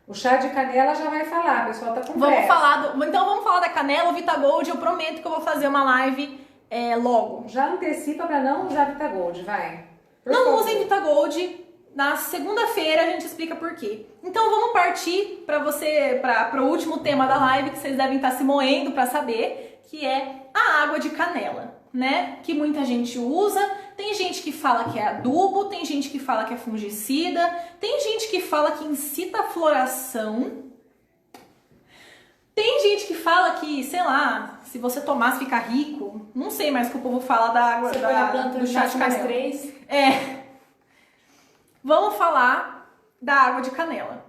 O chá de canela já vai falar, o pessoal tá com Vamos falar então vamos falar da canela, o Vitagold. Eu prometo que eu vou fazer uma live logo. Já antecipa pra não usar Vitagold, vai. Não usem Vitagold. Na segunda-feira a gente explica por quê. Então vamos partir para o último tema da live, que vocês devem estar se moendo para saber, que é a água de canela, né? Que muita gente usa. Tem gente que fala que é adubo, tem gente que fala que é fungicida, tem gente que fala que incita a floração. Tem gente que fala que, sei lá, se você tomar, você fica rico. Não sei mais o que o povo fala da água você da planta do chá de canela. 3. Vamos falar da água de canela.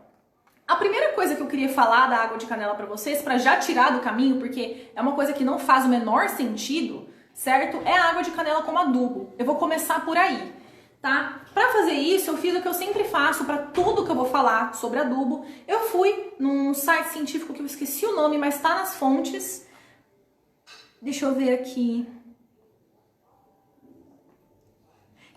A primeira coisa que eu queria falar da água de canela pra vocês, pra já tirar do caminho, porque é uma coisa que não faz o menor sentido, certo? É a água de canela como adubo. Eu vou começar por aí, tá? Pra fazer isso, eu fiz o que eu sempre faço pra tudo que eu vou falar sobre adubo. Eu fui num site científico que eu esqueci o nome, mas tá nas fontes. Deixa eu ver aqui.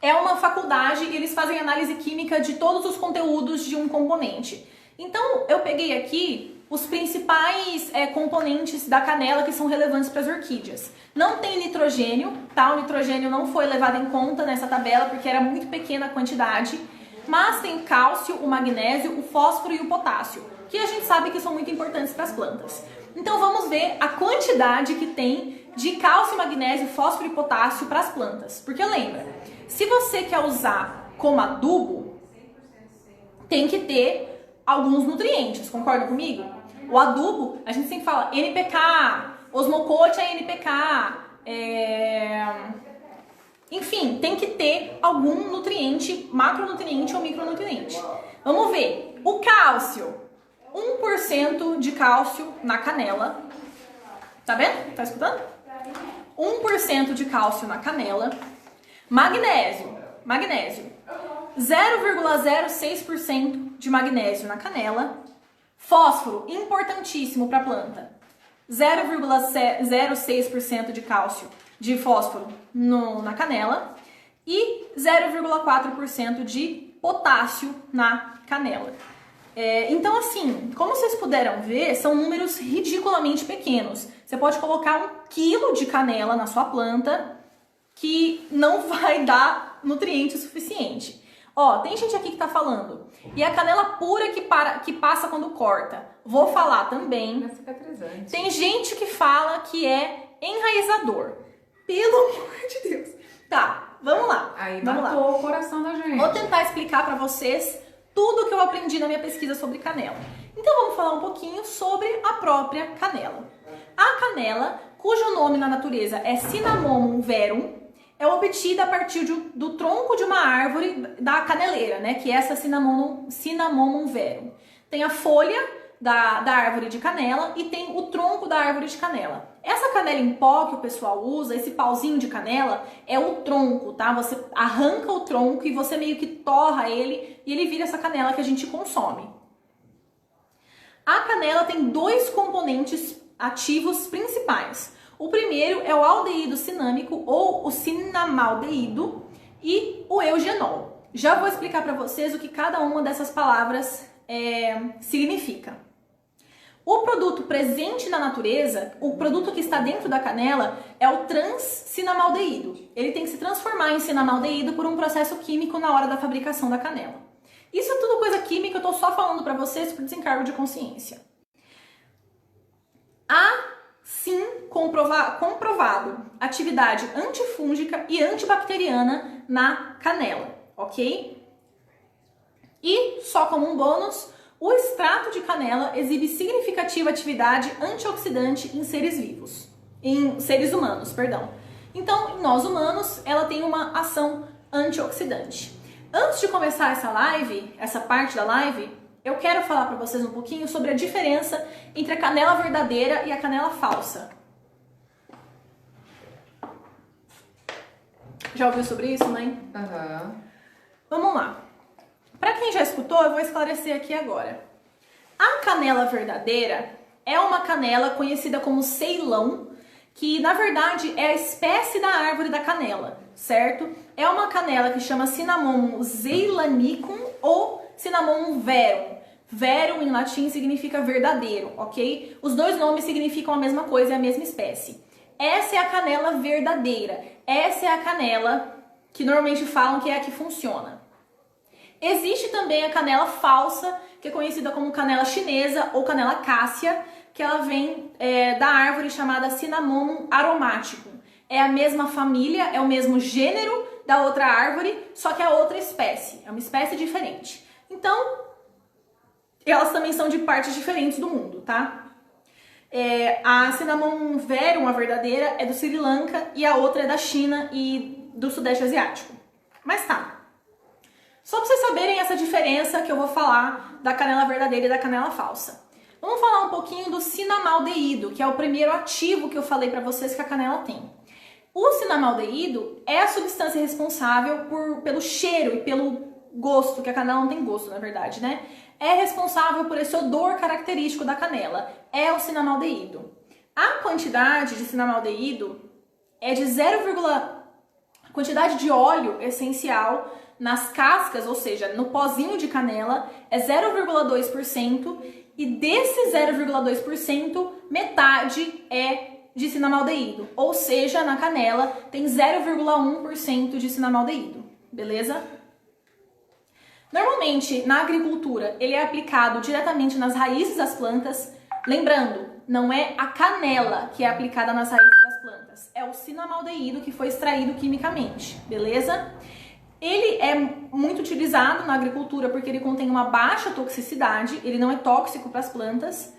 é uma faculdade e eles fazem análise química de todos os conteúdos de um componente. Então, eu peguei aqui os principais componentes da canela que são relevantes para as orquídeas. Não tem nitrogênio, tá? O nitrogênio não foi levado em conta nessa tabela porque era muito pequena a quantidade, mas tem o cálcio, o magnésio, o fósforo e o potássio, que a gente sabe que são muito importantes para as plantas. Então vamos ver a quantidade que tem de cálcio, magnésio, fósforo e potássio para as plantas. Porque lembra, se você quer usar como adubo, tem que ter alguns nutrientes, concorda comigo? O adubo, a gente sempre fala NPK, osmocote é NPK, enfim, tem que ter algum nutriente, macronutriente ou micronutriente. Vamos ver, o cálcio, 1% de cálcio na canela, tá vendo? Tá escutando? 1% de cálcio na canela. Magnésio, 0,06% de magnésio na canela. Fósforo, importantíssimo para a planta, 0,06% de cálcio de fósforo na canela e 0,4% de potássio na canela. Então, assim, como vocês puderam ver, são números ridiculamente pequenos. Você pode colocar 1 quilo de canela na sua planta que não vai dar nutriente suficiente. Ó, tem gente aqui que tá falando. E a canela pura que passa quando corta. Vou falar também. É cicatrizante. Tem gente que fala que é enraizador. Pelo amor de Deus. Tá, vamos lá. Aí vamos matou lá. o coração da gente. Vou tentar explicar pra vocês tudo que eu aprendi na minha pesquisa sobre canela. Então vamos falar um pouquinho sobre a própria canela. A canela, cujo nome na natureza é Cinnamomum verum, é obtida a partir do tronco de uma árvore da caneleira, né? Que é essa Cinnamomum verum. Tem a folha da árvore de canela e tem o tronco da árvore de canela. Essa canela em pó que o pessoal usa, esse pauzinho de canela, é o tronco, tá? Você arranca o tronco e você meio que torra ele e ele vira essa canela que a gente consome. A canela tem 2 componentes ativos principais. O primeiro é o aldeído cinâmico ou o cinnamaldeído e o eugenol. Já vou explicar para vocês o que cada uma dessas palavras significa. O produto presente na natureza, o produto que está dentro da canela, é o trans-cinnamaldeído. Ele tem que se transformar em cinnamaldeído por um processo químico na hora da fabricação da canela. Isso é tudo coisa química, eu tô só falando para vocês por desencargo de consciência. Há sim comprovado atividade antifúngica e antibacteriana na canela, ok? E, só como um bônus, o extrato de canela exibe significativa atividade antioxidante em seres vivos, em seres humanos, perdão. Então, em nós humanos, ela tem uma ação antioxidante. Antes de começar essa live, essa parte da live, eu quero falar para vocês um pouquinho sobre a diferença entre a canela verdadeira e a canela falsa. Já ouviu sobre isso, mãe? Aham. Vamos lá. Para quem já escutou, eu vou esclarecer aqui agora. A canela verdadeira é uma canela conhecida como Ceilão, que na verdade é a espécie da árvore da canela, certo? É uma canela que chama Cinnamomum zeylanicum ou Cinnamomum verum. Verum em latim significa verdadeiro, ok? Os dois nomes significam a mesma coisa, é a mesma espécie. Essa é a canela verdadeira. Essa é a canela que normalmente falam que é a que funciona. Existe também a canela falsa, que é conhecida como canela chinesa ou canela cássia, que ela vem da árvore chamada Cinnamomum aromaticum. É a mesma família, é o mesmo gênero da outra árvore, só que é outra espécie, é uma espécie diferente. Então, elas também são de partes diferentes do mundo, tá? A Cinnamomum verum, a verdadeira, é do Sri Lanka e a outra é da China e do Sudeste Asiático. Mas tá. Só para vocês saberem essa diferença que eu vou falar da canela verdadeira e da canela falsa. Vamos falar um pouquinho do cinnamaldeído, que é o primeiro ativo que eu falei para vocês que a canela tem. O cinnamaldeído é a substância responsável pelo cheiro e pelo gosto, que a canela não tem gosto, na verdade, né? É responsável por esse odor característico da canela, é o cinnamaldeído. A quantidade de cinnamaldeído é de 0,1 A quantidade de óleo essencial nas cascas, ou seja, no pozinho de canela, é 0,2% e desse 0,2%, metade é de cinamaldeído, ou seja, na canela tem 0,1% de cinamaldeído, beleza? Normalmente, na agricultura, ele é aplicado diretamente nas raízes das plantas. Lembrando, não é a canela que é aplicada nas raízes das plantas, é o cinamaldeído que foi extraído quimicamente, beleza? Ele é muito utilizado na agricultura porque ele contém uma baixa toxicidade, ele não é tóxico para as plantas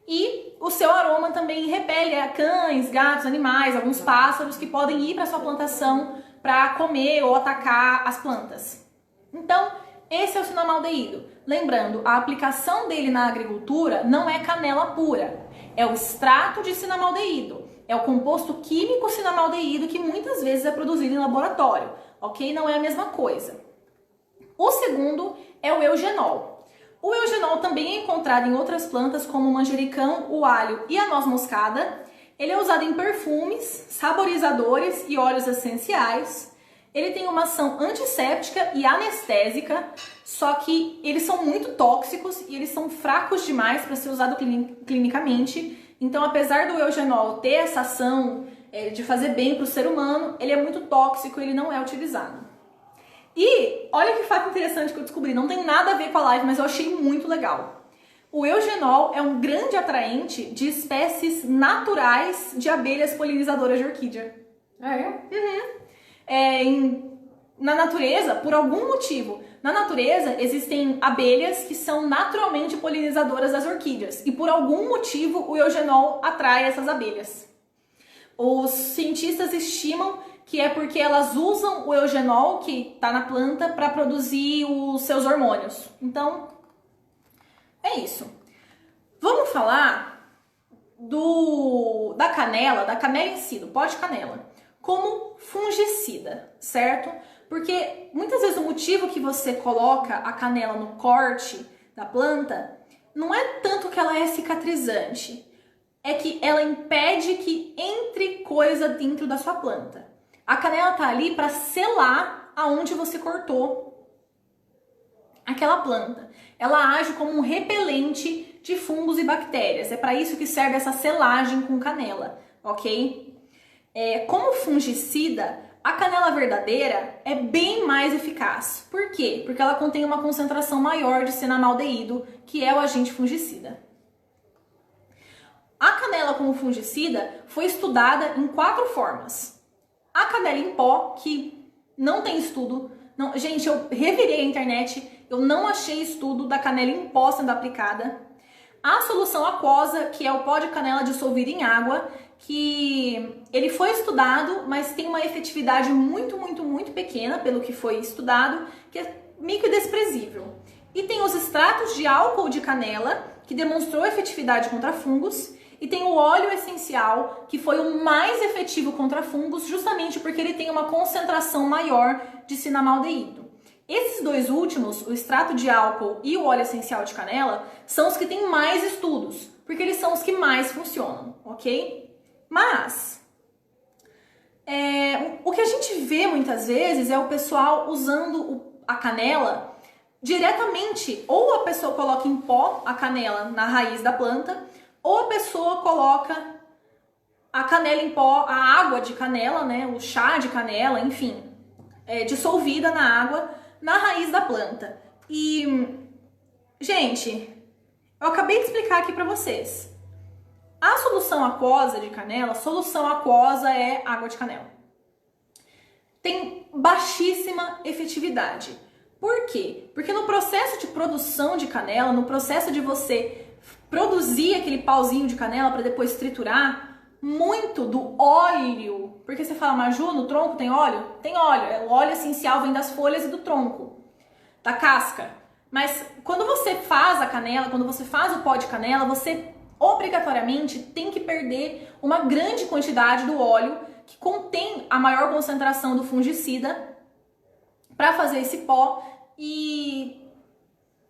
e o seu aroma também repele a cães, gatos, animais, alguns pássaros que podem ir para sua plantação para comer ou atacar as plantas. Então, esse é o cinamaldeído. Lembrando, a aplicação dele na agricultura não é canela pura, é o extrato de cinamaldeído, é o composto químico cinamaldeído que muitas vezes é produzido em laboratório, ok? Não é a mesma coisa. O segundo é o eugenol. O eugenol também é encontrado em outras plantas como o manjericão, o alho e a noz moscada. Ele é usado em perfumes, saborizadores e óleos essenciais. Ele tem uma ação antisséptica e anestésica, só que eles são muito tóxicos e eles são fracos demais para ser usado clinicamente. Então, apesar do eugenol ter essa ação de fazer bem para o ser humano, ele é muito tóxico e ele não é utilizado. E olha que fato interessante que eu descobri, não tem nada a ver com a live, mas eu achei muito legal. O eugenol é um grande atraente de espécies naturais de abelhas polinizadoras de orquídea. Ah, é? Uhum. Na natureza, por algum motivo, na natureza existem abelhas que são naturalmente polinizadoras das orquídeas e por algum motivo o eugenol atrai essas abelhas. Os cientistas estimam que é porque elas usam o eugenol que está na planta para produzir os seus hormônios. Então, é isso. Vamos falar da canela em si, do pó de canela, como fungicida, certo? Porque muitas vezes o motivo que você coloca a canela no corte da planta não é tanto que ela é cicatrizante, é que ela impede que entre coisa dentro da sua planta. A canela tá ali para selar aonde você cortou aquela planta. Ela age como um repelente de fungos e bactérias. É para isso que serve essa selagem com canela, ok? Como fungicida, a canela verdadeira é bem mais eficaz. Por quê? Porque ela contém uma concentração maior de cinamaldeído, que é o agente fungicida. A canela como fungicida foi estudada em 4 formas. A canela em pó, que não tem estudo. Não, gente, eu revirei a internet, eu não achei estudo da canela em pó sendo aplicada. A solução aquosa, que é o pó de canela dissolvido em água, que ele foi estudado, mas tem uma efetividade muito pequena, pelo que foi estudado, que é meio que desprezível. E tem os extratos de álcool de canela, que demonstrou efetividade contra fungos, e tem o óleo essencial, que foi o mais efetivo contra fungos, justamente porque ele tem uma concentração maior de cinamaldeído. Esses dois últimos, o extrato de álcool e o óleo essencial de canela, são os que têm mais estudos, porque eles são os que mais funcionam, ok? Mas, o que a gente vê muitas vezes é o pessoal usando a canela diretamente, ou a pessoa coloca em pó a canela na raiz da planta, ou a pessoa coloca a canela em pó, a água de canela, né, o chá de canela, enfim, dissolvida na água, na raiz da planta. E, gente, eu acabei de explicar aqui pra vocês. A solução aquosa de canela, solução aquosa é água de canela. Tem baixíssima efetividade. Por quê? Porque no processo de produção de canela, no processo de você produzir aquele pauzinho de canela para depois triturar, muito do óleo, porque você fala, Maju, no tronco tem óleo? Tem óleo, o óleo essencial vem das folhas e do tronco, da casca. Mas quando você faz a canela, quando você faz o pó de canela, você obrigatoriamente tem que perder uma grande quantidade do óleo que contém a maior concentração do fungicida para fazer esse pó. E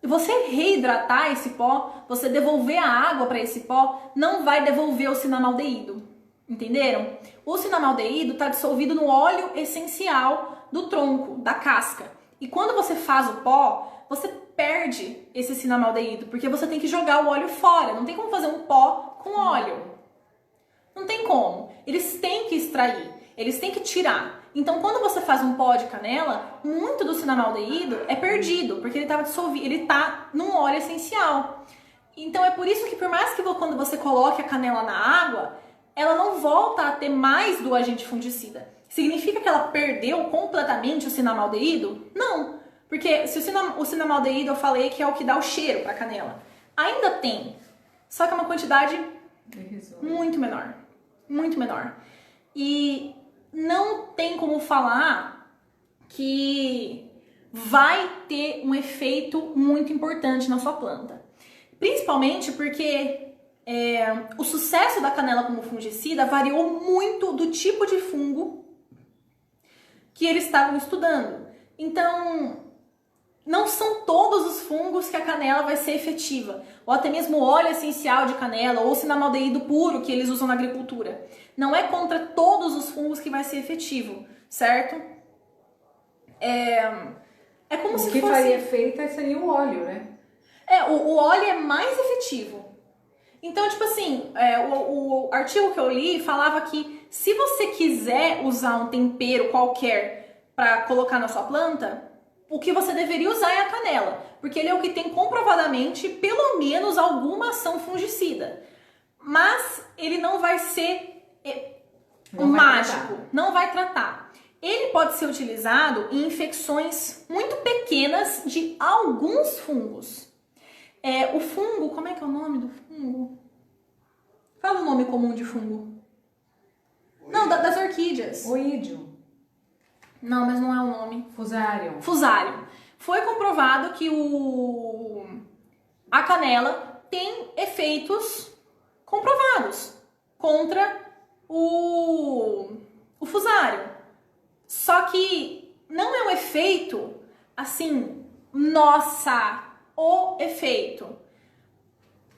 você reidratar esse pó, você devolver a água para esse pó, não vai devolver o cinamaldeído, Entenderam? O cinnamaldeído está dissolvido no óleo essencial do tronco, da casca. E quando você faz o pó, você perde esse cinnamaldeído, porque você tem que jogar o óleo fora. Não tem como fazer um pó com óleo. Não tem como. Eles têm que extrair, eles têm que tirar. Então, quando você faz um pó de canela, muito do cinnamaldeído é perdido, porque ele estava dissolvido, ele está num óleo essencial. Então, é por isso que, por mais que quando você coloque a canela na água, ela não volta a ter mais do agente fungicida. Significa que ela perdeu completamente o cinnamaldeído? Não. Porque se o cinnamaldeído eu falei que é o que dá o cheiro para a canela. Ainda tem, só que é uma quantidade muito menor. Muito menor. E não tem como falar que vai ter um efeito muito importante na sua planta. Principalmente porque o sucesso da canela como fungicida variou muito do tipo de fungo que eles estavam estudando. Então, não são todos os fungos que a canela vai ser efetiva, ou até mesmo o óleo essencial de canela, ou o cinnamaldeído puro que eles usam na agricultura. Não é contra todos os fungos que vai ser efetivo, certo? É como se fosse... O que faria efeito seria o óleo, né? O óleo é mais efetivo. Então, tipo assim, o artigo que eu li falava que se você quiser usar um tempero qualquer para colocar na sua planta, o que você deveria usar é a canela, porque ele é o que tem comprovadamente pelo menos alguma ação fungicida. Mas ele não vai ser mágico, não vai tratar. Ele pode ser utilizado em infecções muito pequenas de alguns fungos. O fungo, como é que é o nome do fungo? Fala o nome comum de fungo. Não, das orquídeas. Oídio. Não, mas não é o nome. Fusário. Fusário. Foi comprovado que a canela tem efeitos comprovados contra o fusário. Só que não é um efeito assim, nossa, o efeito.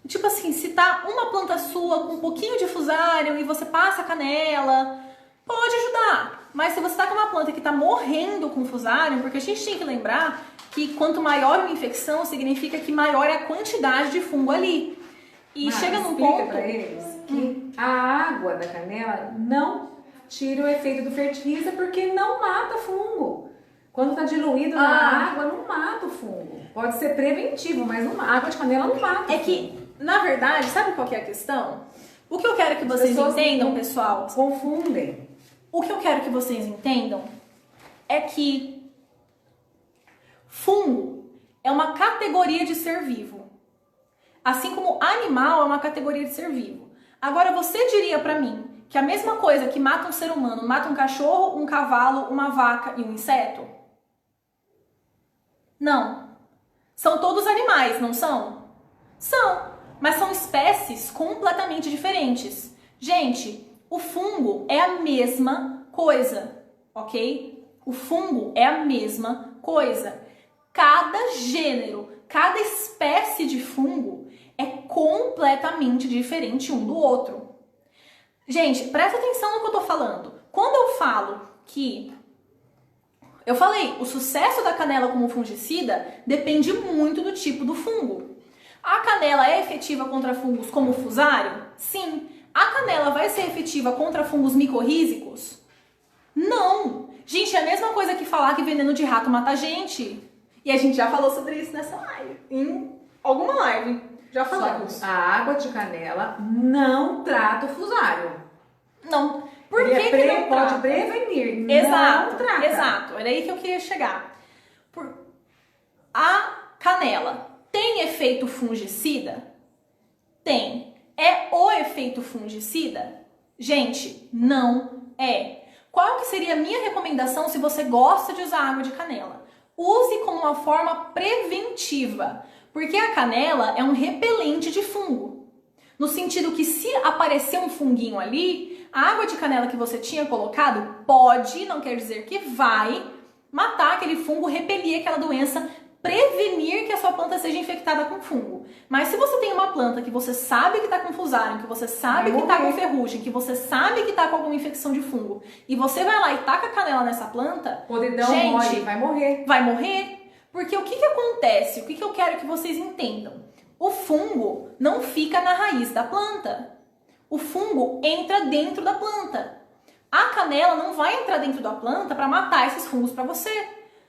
Tipo assim, se tá uma planta sua com um pouquinho de fusário e você passa a canela, pode ajudar. Mas se você tá com uma planta que tá morrendo com fusário, porque a gente tem que lembrar que quanto maior uma infecção, significa que maior é a quantidade de fungo ali. E chega num ponto... Pra eles que a água da canela não tira o efeito do fertilizer porque não mata fungo. Quando tá diluído na água, não mata o fungo. Pode ser preventivo, mas a água de canela não mata. É que, na verdade, sabe qual que é a questão? O que eu quero que vocês entendam, pessoal... Confundem. O que eu quero que vocês entendam é que fungo é uma categoria de ser vivo. Assim como animal é uma categoria de ser vivo. Agora, você diria pra mim que a mesma coisa que mata um ser humano mata um cachorro, um cavalo, uma vaca e um inseto? Não. São todos animais, não são? São. Mas são espécies completamente diferentes. Gente, o fungo é a mesma coisa, ok? O fungo é a mesma coisa. Cada gênero, cada espécie de fungo é completamente diferente um do outro. Gente, presta atenção no que eu tô falando. Quando eu falo que... Eu falei, o sucesso da canela como fungicida depende muito do tipo do fungo. A canela é efetiva contra fungos como o fusário? Sim. A canela vai ser efetiva contra fungos micorrízicos? Não. Gente, é a mesma coisa que falar que veneno de rato mata a gente. E a gente já falou sobre isso nessa live. Em alguma live. Já falamos. A água de canela não trata o fusário. Não. Por que não pode trata? prevenir, Exato, não trata. Exato. Era aí que eu queria chegar. A canela tem efeito fungicida? Tem. É o efeito fungicida? Gente, não é. Qual que seria a minha recomendação se você gosta de usar água de canela? Use como uma forma preventiva, porque a canela é um repelente de fungo. No sentido que se aparecer um funguinho ali, a água de canela que você tinha colocado pode, não quer dizer que vai, matar aquele fungo, repelir aquela doença, prevenir que a sua planta seja infectada com fungo. Mas se você tem uma planta que você sabe que está com fusarium, que você sabe que está com ferrugem, que você sabe que está com alguma infecção de fungo, e você vai lá e taca a canela nessa planta, Podridão, gente, mole, vai morrer. Vai morrer. Porque o que acontece? O que eu quero que vocês entendam? O fungo não fica na raiz da planta. O fungo entra dentro da planta. A canela não vai entrar dentro da planta para matar esses fungos para você.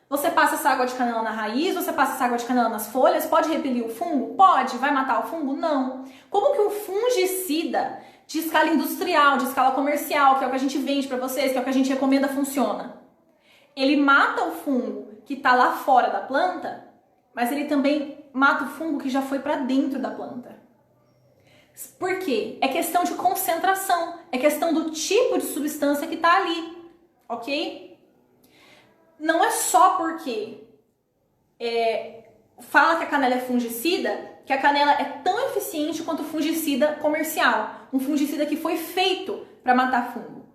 Você passa essa água de canela na raiz, você passa essa água de canela nas folhas, pode repelir o fungo? Pode. Vai matar o fungo? Não. Como que um fungicida de escala industrial, de escala comercial, que é o que a gente vende para vocês, que é o que a gente recomenda, funciona? Ele mata o fungo que está lá fora da planta, mas ele também mata o fungo que já foi para dentro da planta. Por quê? É questão de concentração, é questão do tipo de substância que está ali, ok? Não é só porque fala que a canela é fungicida, que a canela é tão eficiente quanto o fungicida comercial, um fungicida que foi feito para matar fungo.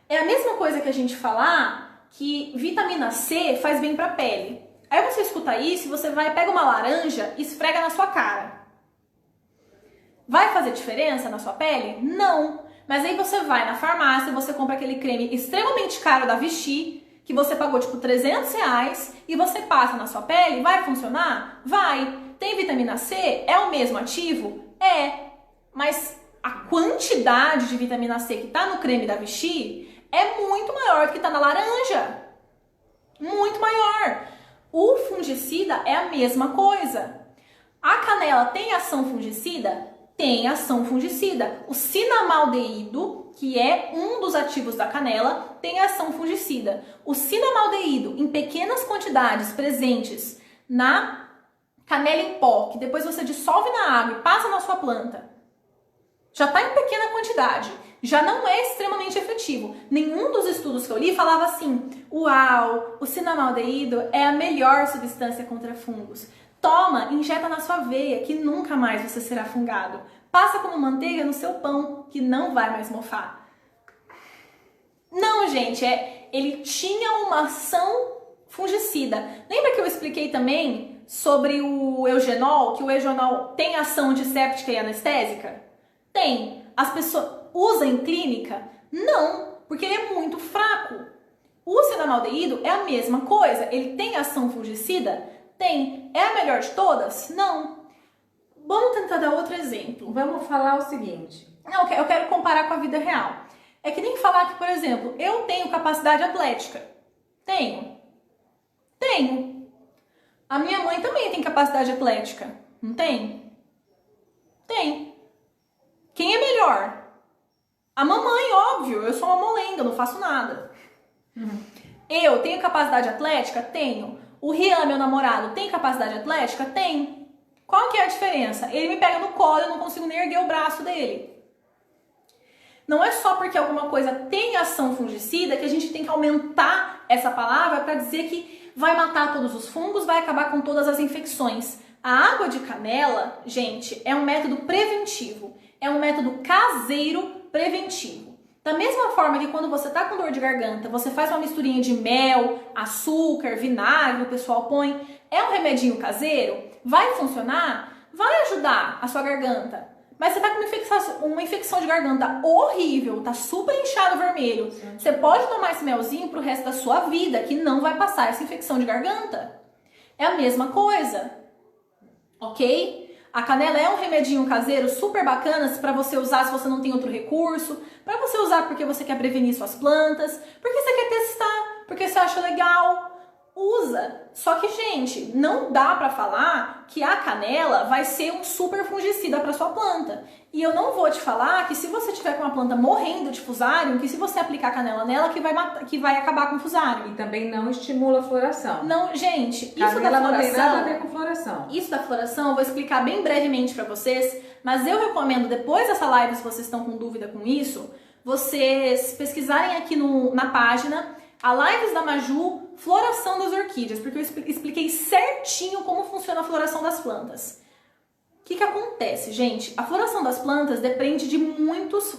É a mesma coisa que a gente falar que vitamina C faz bem para a pele. Aí você escuta isso e você vai, pega uma laranja e esfrega na sua cara. Vai fazer diferença na sua pele? Não. Mas aí você vai na farmácia e você compra aquele creme extremamente caro da Vichy, que você pagou tipo R$300 e você passa na sua pele, vai funcionar? Vai. Tem vitamina C? É o mesmo ativo? É. Mas a quantidade de vitamina C que está no creme da Vichy é muito maior do que está na laranja. Muito maior. O fungicida é a mesma coisa. A canela tem ação fungicida? Tem ação fungicida. O cinamaldeído, que é um dos ativos da canela, tem ação fungicida. O cinamaldeído, em pequenas quantidades presentes na canela em pó, que depois você dissolve na água e passa na sua planta, já está em pequena quantidade. Já não é extremamente efetivo. Nenhum dos estudos que eu li falava assim: uau, o cinamaldeído é a melhor substância contra fungos. Toma, injeta na sua veia, que nunca mais você será fungado. Passa como manteiga no seu pão, que não vai mais mofar. Não, gente, ele tinha uma ação fungicida. Lembra que eu expliquei também sobre o eugenol, que o eugenol tem ação antisséptica e anestésica? Tem. As pessoas usam em clínica? Não, porque ele é muito fraco. O cinamaldeído é a mesma coisa. Ele tem ação fungicida? Tem. É a melhor de todas? Não. Vamos tentar dar outro exemplo. Vamos falar o seguinte. Não, eu quero comparar com a vida real. É que nem falar que, por exemplo, eu tenho capacidade atlética. Tenho. Tenho. A minha mãe também tem capacidade atlética. Não tem? Tem. Quem é melhor? A mamãe, óbvio. Eu sou uma molenga, não faço nada. Eu tenho capacidade atlética? Tenho. O Rian, meu namorado, tem capacidade atlética? Tem. Qual que é a diferença? Ele me pega no colo e eu não consigo nem erguer o braço dele. Não é só porque alguma coisa tem ação fungicida que a gente tem que aumentar essa palavra para dizer que vai matar todos os fungos, vai acabar com todas as infecções. A água de canela, gente, é um método preventivo. É um método caseiro preventivo. Da mesma forma que quando você tá com dor de garganta, você faz uma misturinha de mel, açúcar, vinagre, o pessoal põe, é um remedinho caseiro, vai funcionar? Vai ajudar a sua garganta. Mas você tá com uma infecção de garganta horrível, tá super inchado vermelho. Você pode tomar esse melzinho pro resto da sua vida, que não vai passar essa infecção de garganta. É a mesma coisa, ok? A canela é um remedinho caseiro super bacana para você usar se você não tem outro recurso, para você usar porque você quer prevenir suas plantas, porque você quer testar, porque você acha legal. Usa. Só que, gente, não dá pra falar que a canela vai ser um super fungicida para sua planta. E eu não vou te falar que se você tiver com uma planta morrendo de fusarium, que se você aplicar canela nela, que vai acabar com o fusarium. E também não estimula a floração. Não, gente, isso Canela da floração... não tem nada a ver com floração. Isso da floração eu vou explicar bem brevemente pra vocês, mas eu recomendo, depois dessa live, se vocês estão com dúvida com isso, vocês pesquisarem aqui na página a Lives da Maju, floração das orquídeas, porque eu expliquei certinho como funciona a floração das plantas. O que acontece, gente? A floração das plantas depende de muitos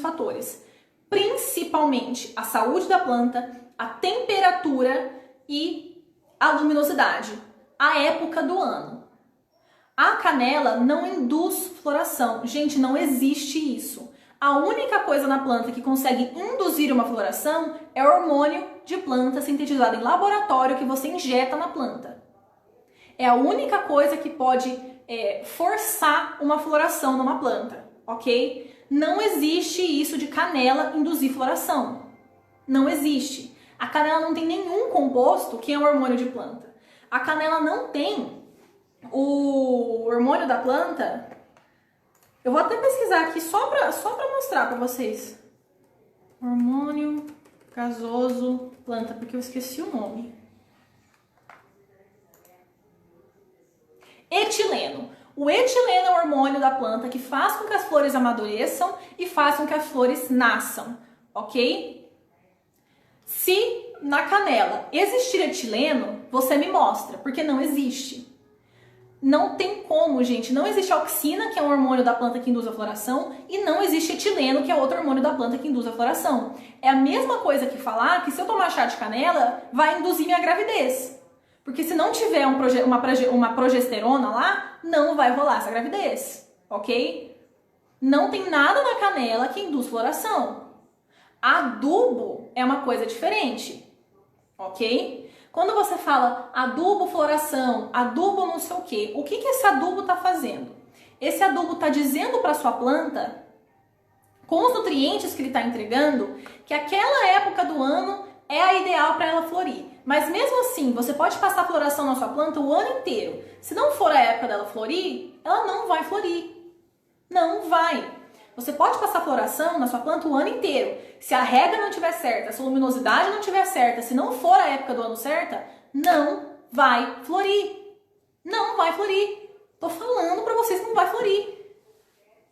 fatores. Principalmente a saúde da planta, a temperatura e a luminosidade. a época do ano. A canela não induz floração. Gente, não existe isso. A única coisa na planta que consegue induzir uma floração é o hormônio de planta sintetizado em laboratório que você injeta na planta. É a única coisa que pode forçar uma floração numa planta, ok? Não existe isso de canela induzir floração. Não existe. A canela não tem nenhum composto que é um hormônio de planta. A canela não tem o hormônio da planta. Eu vou até pesquisar aqui só pra mostrar pra vocês. Hormônio gasoso planta, porque eu esqueci o nome. Etileno. O etileno é o hormônio da planta que faz com que as flores amadureçam e faz com que as flores nasçam, ok? Se na canela existir etileno, você me mostra, porque não existe. Não tem como, gente. Não existe auxina, que é um hormônio da planta que induz a floração, e não existe etileno, que é outro hormônio da planta que induz a floração. É a mesma coisa que falar que se eu tomar chá de canela, vai induzir minha gravidez. Porque se não tiver uma progesterona lá, não vai rolar essa gravidez, ok? Não tem nada na canela que induz floração. Adubo é uma coisa diferente, ok? Quando você fala adubo floração, adubo não sei o que esse adubo está fazendo? Esse adubo está dizendo para sua planta, com os nutrientes que ele está entregando, que aquela época do ano é a ideal para ela florir. Mas mesmo assim, você pode passar floração na sua planta o ano inteiro. Se não for a época dela florir, ela não vai florir. Não vai. Você pode passar floração na sua planta o ano inteiro. Se a rega não estiver certa, se a luminosidade não estiver certa, se não for a época do ano certa, não vai florir. Não vai florir. Tô falando para vocês que não vai florir.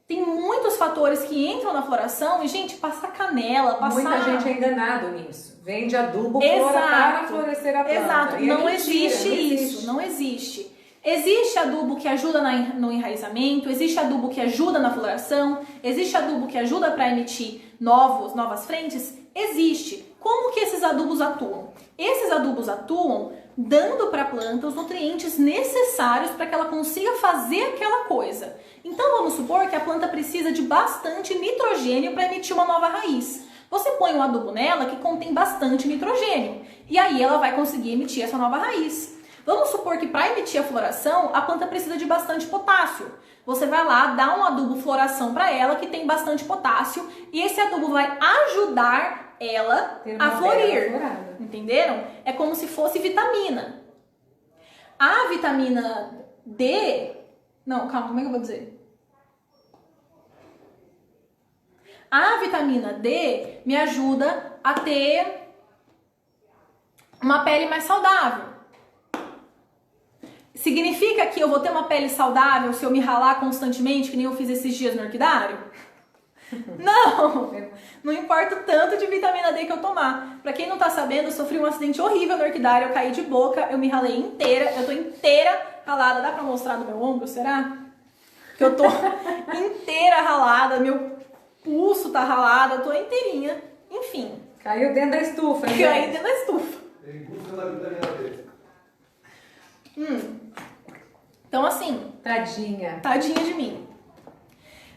Tem muitos fatores que entram na floração e, gente, passar canela, passar... Muita gente é enganado nisso. Vende adubo para florescer a planta. Exato, não existe isso, não existe. Existe adubo que ajuda no enraizamento, existe adubo que ajuda na floração, existe adubo que ajuda para emitir novas frentes, existe. Como que esses adubos atuam? Esses adubos atuam dando para a planta os nutrientes necessários para que ela consiga fazer aquela coisa. Então vamos supor que a planta precisa de bastante nitrogênio para emitir uma nova raiz. Você põe um adubo nela que contém bastante nitrogênio e aí ela vai conseguir emitir essa nova raiz. Vamos supor que para emitir a floração, a planta precisa de bastante potássio. Você vai lá, dá um adubo floração para ela que tem bastante potássio e esse adubo vai ajudar ela a florir. Entenderam? É como se fosse vitamina. A vitamina D... Não, calma, como é que eu vou dizer? A vitamina D me ajuda a ter uma pele mais saudável. Significa que eu vou ter uma pele saudável se eu me ralar constantemente, que nem eu fiz esses dias no orquidário? Não! Não importa o tanto de vitamina D que eu tomar. Pra quem não tá sabendo, eu sofri um acidente horrível no orquidário, eu caí de boca, eu me ralei inteira, eu tô inteira ralada. Dá pra mostrar no meu ombro, será? Que eu tô inteira ralada, meu pulso tá ralado, eu tô inteirinha. Enfim. Caiu dentro da estufa, hein? Caiu dentro da estufa. Em busca da vitamina D. Então assim... Tadinha. Tadinha de mim.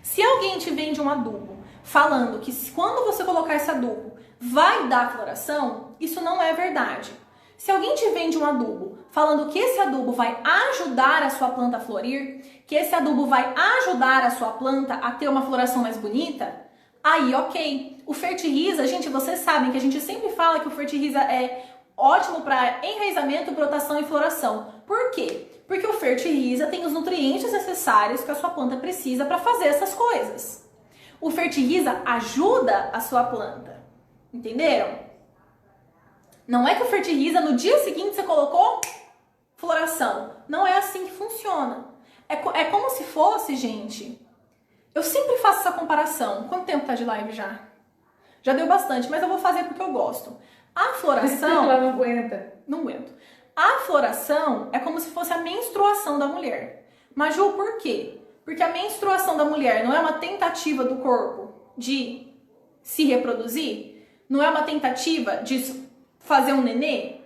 Se alguém te vende um adubo falando que quando você colocar esse adubo vai dar floração, isso não é verdade. Se alguém te vende um adubo falando que esse adubo vai ajudar a sua planta a florir, que esse adubo vai ajudar a sua planta a ter uma floração mais bonita, aí ok. O Fertiliza, gente, vocês sabem que a gente sempre fala que o Fertiliza é ótimo para enraizamento, brotação e floração. Por quê? Porque o Fertiliza tem os nutrientes necessários que a sua planta precisa para fazer essas coisas. O Fertiliza ajuda a sua planta. Entenderam? Não é que o Fertiliza no dia seguinte você colocou floração. Não é assim que funciona. É como se fosse, gente... Eu sempre faço essa comparação. Quanto tempo tá de live já? Já deu bastante, mas eu vou fazer porque eu gosto. A floração... Ela não aguenta. Não aguento. A floração é como se fosse a menstruação da mulher. Maju, por quê? Porque a menstruação da mulher não é uma tentativa do corpo de se reproduzir? Não é uma tentativa de fazer um nenê?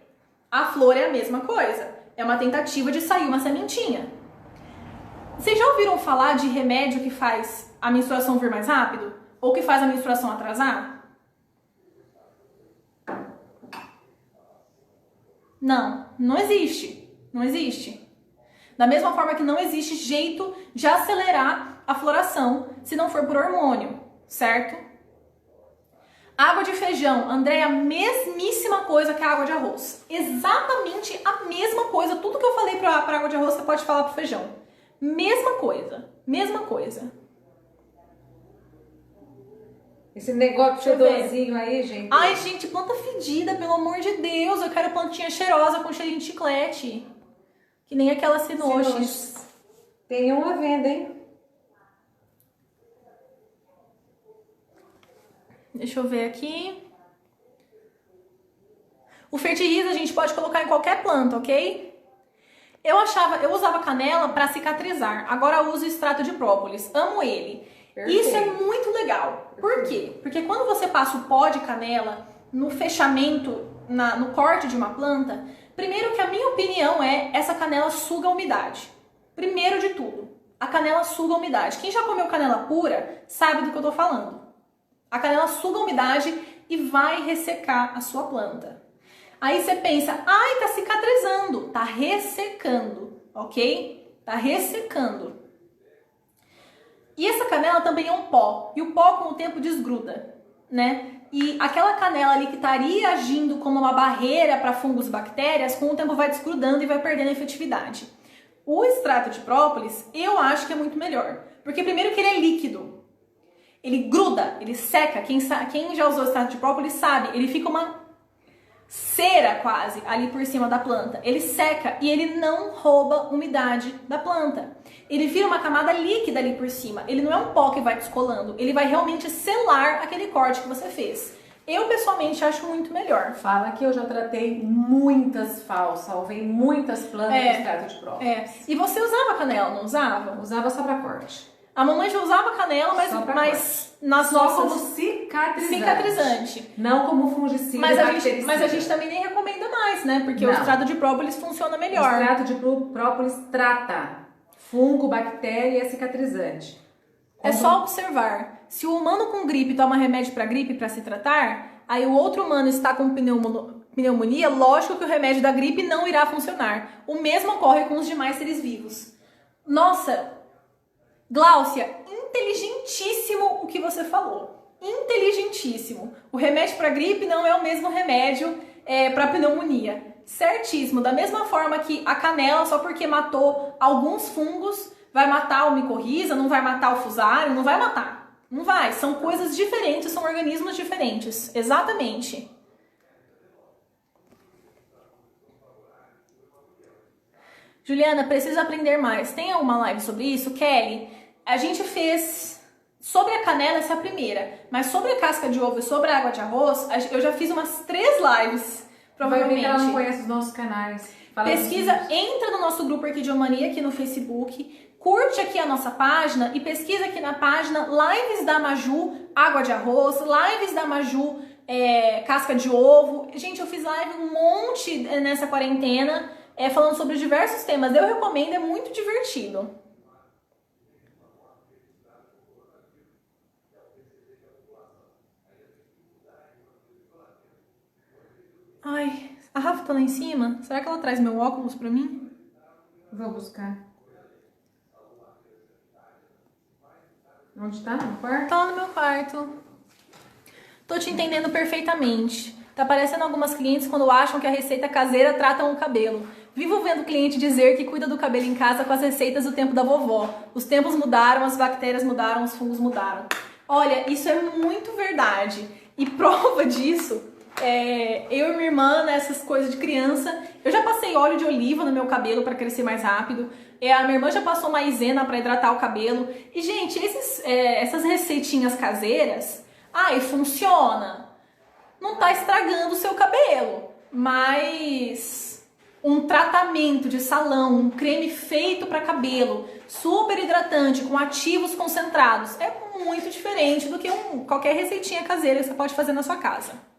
A flor é a mesma coisa. É uma tentativa de sair uma sementinha. Vocês já ouviram falar de remédio que faz a menstruação vir mais rápido? Ou que faz a menstruação atrasar? Não, não existe. Não existe. Da mesma forma que não existe jeito de acelerar a floração se não for por hormônio, certo? Água de feijão, André, é a mesmíssima coisa que a água de arroz. Exatamente a mesma coisa. Tudo que eu falei para água de arroz, você pode falar para feijão. Mesma coisa. Mesma coisa. Esse negócio fedorzinho aí, gente. Ai, gente, planta fedida, pelo amor de Deus. Eu quero plantinha cheirosa com cheirinho de chiclete. Que nem aquela Sinoches. Tem uma à venda, hein? Deixa eu ver aqui. O fertiliza a gente pode colocar em qualquer planta, ok? Eu usava canela para cicatrizar. Agora eu uso extrato de própolis. Amo ele. Perfeito. Isso é muito legal. Por quê? Porque quando você passa o pó de canela no fechamento, no corte de uma planta, primeiro que a minha opinião essa canela suga a umidade. Primeiro de tudo, a canela suga a umidade. Quem já comeu canela pura sabe do que eu tô falando. A canela suga a umidade e vai ressecar a sua planta. Aí você pensa, ai, tá cicatrizando. Tá ressecando, ok? Tá ressecando. E essa canela também é um pó. E o pó com o tempo desgruda, né? E aquela canela ali que estaria agindo como uma barreira para fungos e bactérias, com o tempo vai desgrudando e vai perdendo a efetividade. O extrato de própolis, eu acho que é muito melhor. Porque primeiro que ele é líquido. Ele gruda, ele seca. Quem já usou extrato de própolis sabe, ele fica uma cera quase ali por cima da planta. Ele seca e ele não rouba umidade da planta. Ele vira uma camada líquida ali por cima. Ele não é um pó que vai descolando. Ele vai realmente selar aquele corte que você fez. Eu, pessoalmente, acho muito melhor. Fala que eu já tratei muitas falsas, salvei muitas plantas de extrato de própolis. E você usava canela, não usava? Usava só pra corte. A mamãe já usava canela, mas nas só nossas... como cicatrizante. Não como fungicida. Mas a gente também nem recomenda mais, né? Porque o extrato de própolis funciona melhor. O extrato de própolis trata fungo, bactéria e é cicatrizante. É só observar. Se o humano com gripe toma remédio para gripe para se tratar, aí o outro humano está com pneumonia, lógico que o remédio da gripe não irá funcionar. O mesmo ocorre com os demais seres vivos. Nossa, Gláucia, inteligentíssimo o que você falou. Inteligentíssimo. O remédio para gripe não é o mesmo remédio para pneumonia. Certíssimo. Da mesma forma que a canela, só porque matou alguns fungos, vai matar o micorriza, não vai matar o fusário, não vai matar. Não vai. São coisas diferentes, são organismos diferentes. Exatamente. Juliana, preciso aprender mais. Tem alguma live sobre isso? Kelly, a gente fez sobre a canela, essa é a primeira. Mas sobre a casca de ovo e sobre a água de arroz, eu já fiz umas 3 lives, provavelmente. Ela não conhece os nossos canais. Pesquisa, entra no nosso grupo Orquidiommania aqui no Facebook, curte aqui a nossa página e pesquisa aqui na página Lives da Maju, água de arroz, Lives da Maju, casca de ovo. Gente, eu fiz live um monte nessa quarentena, falando sobre diversos temas. Eu recomendo, é muito divertido. Ai, a Rafa tá lá em cima? Será que ela traz meu óculos pra mim? Vou buscar. Onde tá? No quarto? Tá lá no meu quarto. Tô te entendendo perfeitamente. Tá parecendo algumas clientes quando acham que a receita caseira tratam o cabelo. Vivo vendo cliente dizer que cuida do cabelo em casa com as receitas do tempo da vovó. Os tempos mudaram, as bactérias mudaram, os fungos mudaram. Olha, isso é muito verdade. E prova disso... eu e minha irmã, nessas coisas de criança, eu já passei óleo de oliva no meu cabelo para crescer mais rápido, a minha irmã já passou maizena para hidratar o cabelo, e gente, essas receitinhas caseiras, funciona, não tá estragando o seu cabelo, mas um tratamento de salão, um creme feito para cabelo, super hidratante, com ativos concentrados, é muito diferente do que qualquer receitinha caseira que você pode fazer na sua casa.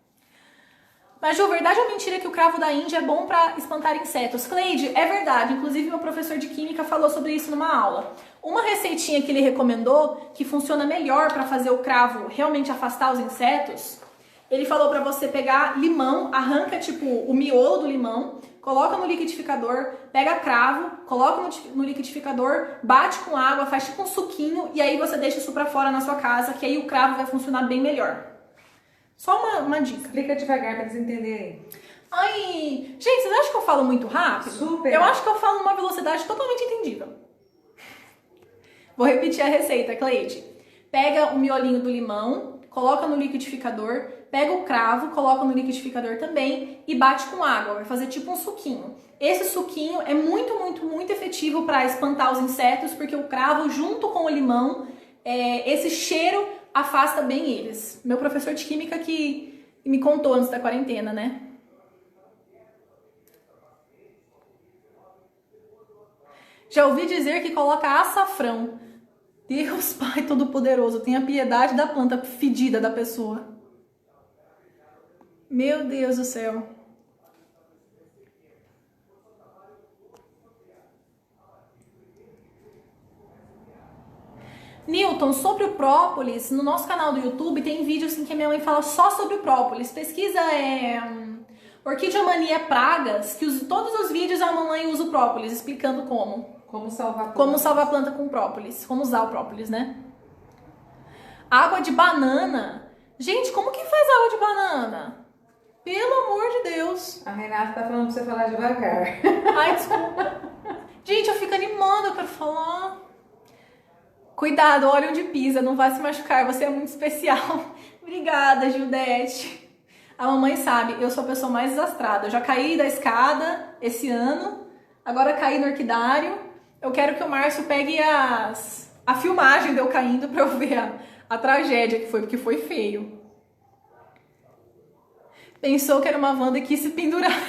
Mas, Ju, verdade ou mentira que o cravo da Índia é bom para espantar insetos? Cleide, é verdade. Inclusive, meu professor de química falou sobre isso numa aula. Uma receitinha que ele recomendou, que funciona melhor para fazer o cravo realmente afastar os insetos, ele falou para você pegar limão, arranca tipo o miolo do limão, coloca no liquidificador, pega cravo, coloca no liquidificador, bate com água, faz tipo um suquinho e aí você deixa isso pra fora na sua casa, que aí o cravo vai funcionar bem melhor. Só uma dica. Explica devagar pra eles entenderem. Ai, gente, vocês acham que eu falo muito rápido? Super. Eu acho que eu falo numa velocidade totalmente entendível. Vou repetir a receita, Cleide. Pega o miolinho do limão, coloca no liquidificador, pega o cravo, coloca no liquidificador também e bate com água. Vai fazer tipo um suquinho. Esse suquinho é muito, muito, muito efetivo para espantar os insetos, porque o cravo junto com o limão, esse cheiro afasta bem eles. Meu professor de química que me contou antes da quarentena, né? Já ouvi dizer que coloca açafrão. Deus Pai Todo-Poderoso, tenha piedade da planta fedida da pessoa. Meu Deus do céu. Newton, sobre o própolis, no nosso canal do YouTube tem vídeo assim que a minha mãe fala só sobre o própolis. Pesquisa Orquidiomania Pragas, que todos os vídeos a mamãe usa o própolis, explicando como. Como salvar Como salvar a planta com própolis. Como usar o própolis, né? Água de banana. Gente, como que faz água de banana? Pelo amor de Deus. A Renata tá falando pra você falar devagar. Ai, desculpa. Gente, eu fico animando, eu quero falar. Cuidado, óleo de pisa, não vai se machucar, você é muito especial. Obrigada, Gildete. A mamãe sabe, eu sou a pessoa mais desastrada. Eu já caí da escada esse ano, agora caí no orquidário. Eu quero que o Márcio pegue a filmagem de eu caindo pra eu ver a tragédia que foi, porque foi feio. Pensou que era uma Wanda e quis se pendurar.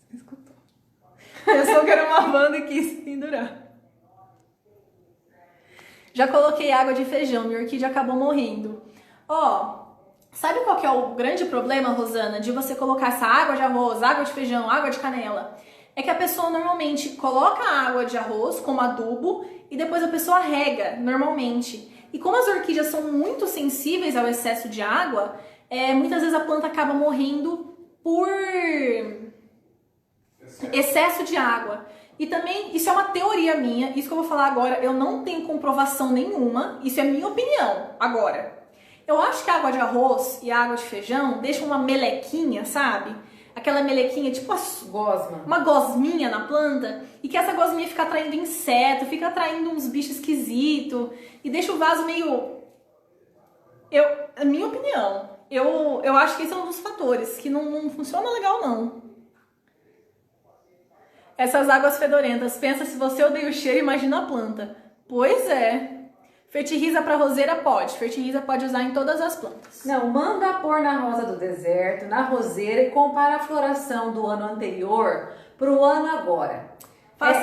Você escutou? Pensou que era uma Wanda e quis se pendurar. Já coloquei água de feijão, minha orquídea acabou morrendo. Sabe qual que é o grande problema, Rosana, de você colocar essa água de arroz, água de feijão, água de canela? É que a pessoa normalmente coloca a água de arroz como adubo e depois a pessoa rega, normalmente. E como as orquídeas são muito sensíveis ao excesso de água, muitas vezes a planta acaba morrendo por excesso de água. E também, isso é uma teoria minha, isso que eu vou falar agora, eu não tenho comprovação nenhuma, isso é minha opinião, agora. Eu acho que a água de arroz e a água de feijão deixam uma melequinha, sabe? Aquela melequinha, tipo gosma. Uma gosminha na planta, e que essa gosminha fica atraindo inseto, fica atraindo uns bichos esquisitos, e deixa o vaso meio... A minha opinião, eu acho que esse é um dos fatores, que não funciona legal não. Essas águas fedorentas, pensa se você odeia o cheiro, imagina a planta. Pois é. Fertiliza para roseira pode. Fertiliza pode usar em todas as plantas. Não, manda pôr na rosa do deserto, na roseira e compara a floração do ano anterior pro ano agora.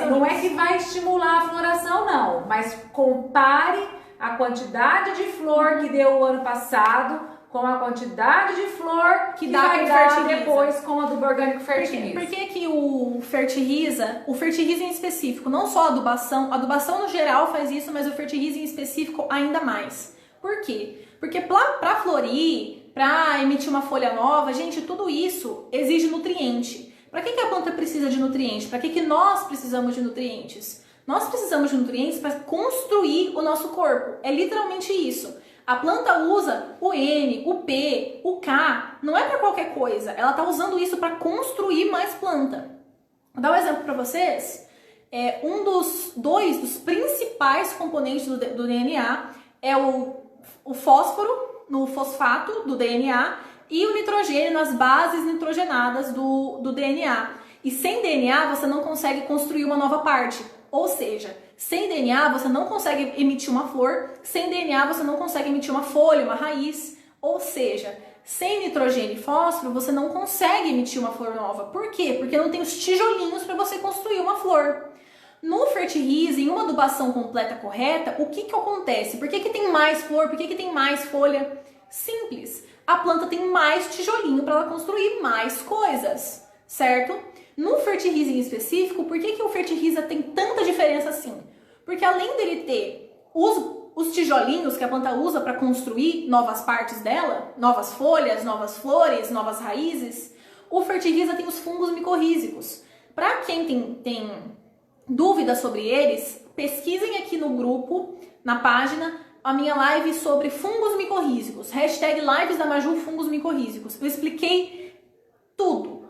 Não é que vai estimular a floração não, mas compare a quantidade de flor que deu o ano passado com a quantidade de flor que vai dar depois com a do orgânico fertiliza. Por que o fertiliza em específico, não só a adubação no geral faz isso, mas o fertiliza em específico ainda mais. Por quê? Porque para florir, para emitir uma folha nova, gente, tudo isso exige nutriente. Para que a planta precisa de nutrientes? Para que nós precisamos de nutrientes? Nós precisamos de nutrientes para construir o nosso corpo. É literalmente isso. A planta usa o N, o P, o K, não é para qualquer coisa. Ela está usando isso para construir mais planta. Vou dar um exemplo para vocês. Um dos principais componentes do DNA é o fósforo no fosfato do DNA e o nitrogênio nas bases nitrogenadas do DNA. E sem DNA você não consegue construir uma nova parte. Ou seja, sem DNA você não consegue emitir uma flor, sem DNA você não consegue emitir uma folha, uma raiz. Ou seja, sem nitrogênio e fósforo você não consegue emitir uma flor nova. Por quê? Porque não tem os tijolinhos para você construir uma flor. No fertilize, em uma adubação completa correta, o que acontece? Por que tem mais flor? Por que tem mais folha? Simples. a planta tem mais tijolinho para ela construir mais coisas, certo? No Fertiliza em específico, por que o Fertiliza tem tanta diferença assim? Porque além dele ter os tijolinhos que a planta usa para construir novas partes dela, novas folhas, novas flores, novas raízes, o Fertiliza tem os fungos micorrízicos. Para quem tem dúvidas sobre eles, pesquisem aqui no grupo, na página, a minha live sobre fungos micorrízicos. Hashtag lives da Maju fungos micorrízicos. Eu expliquei tudo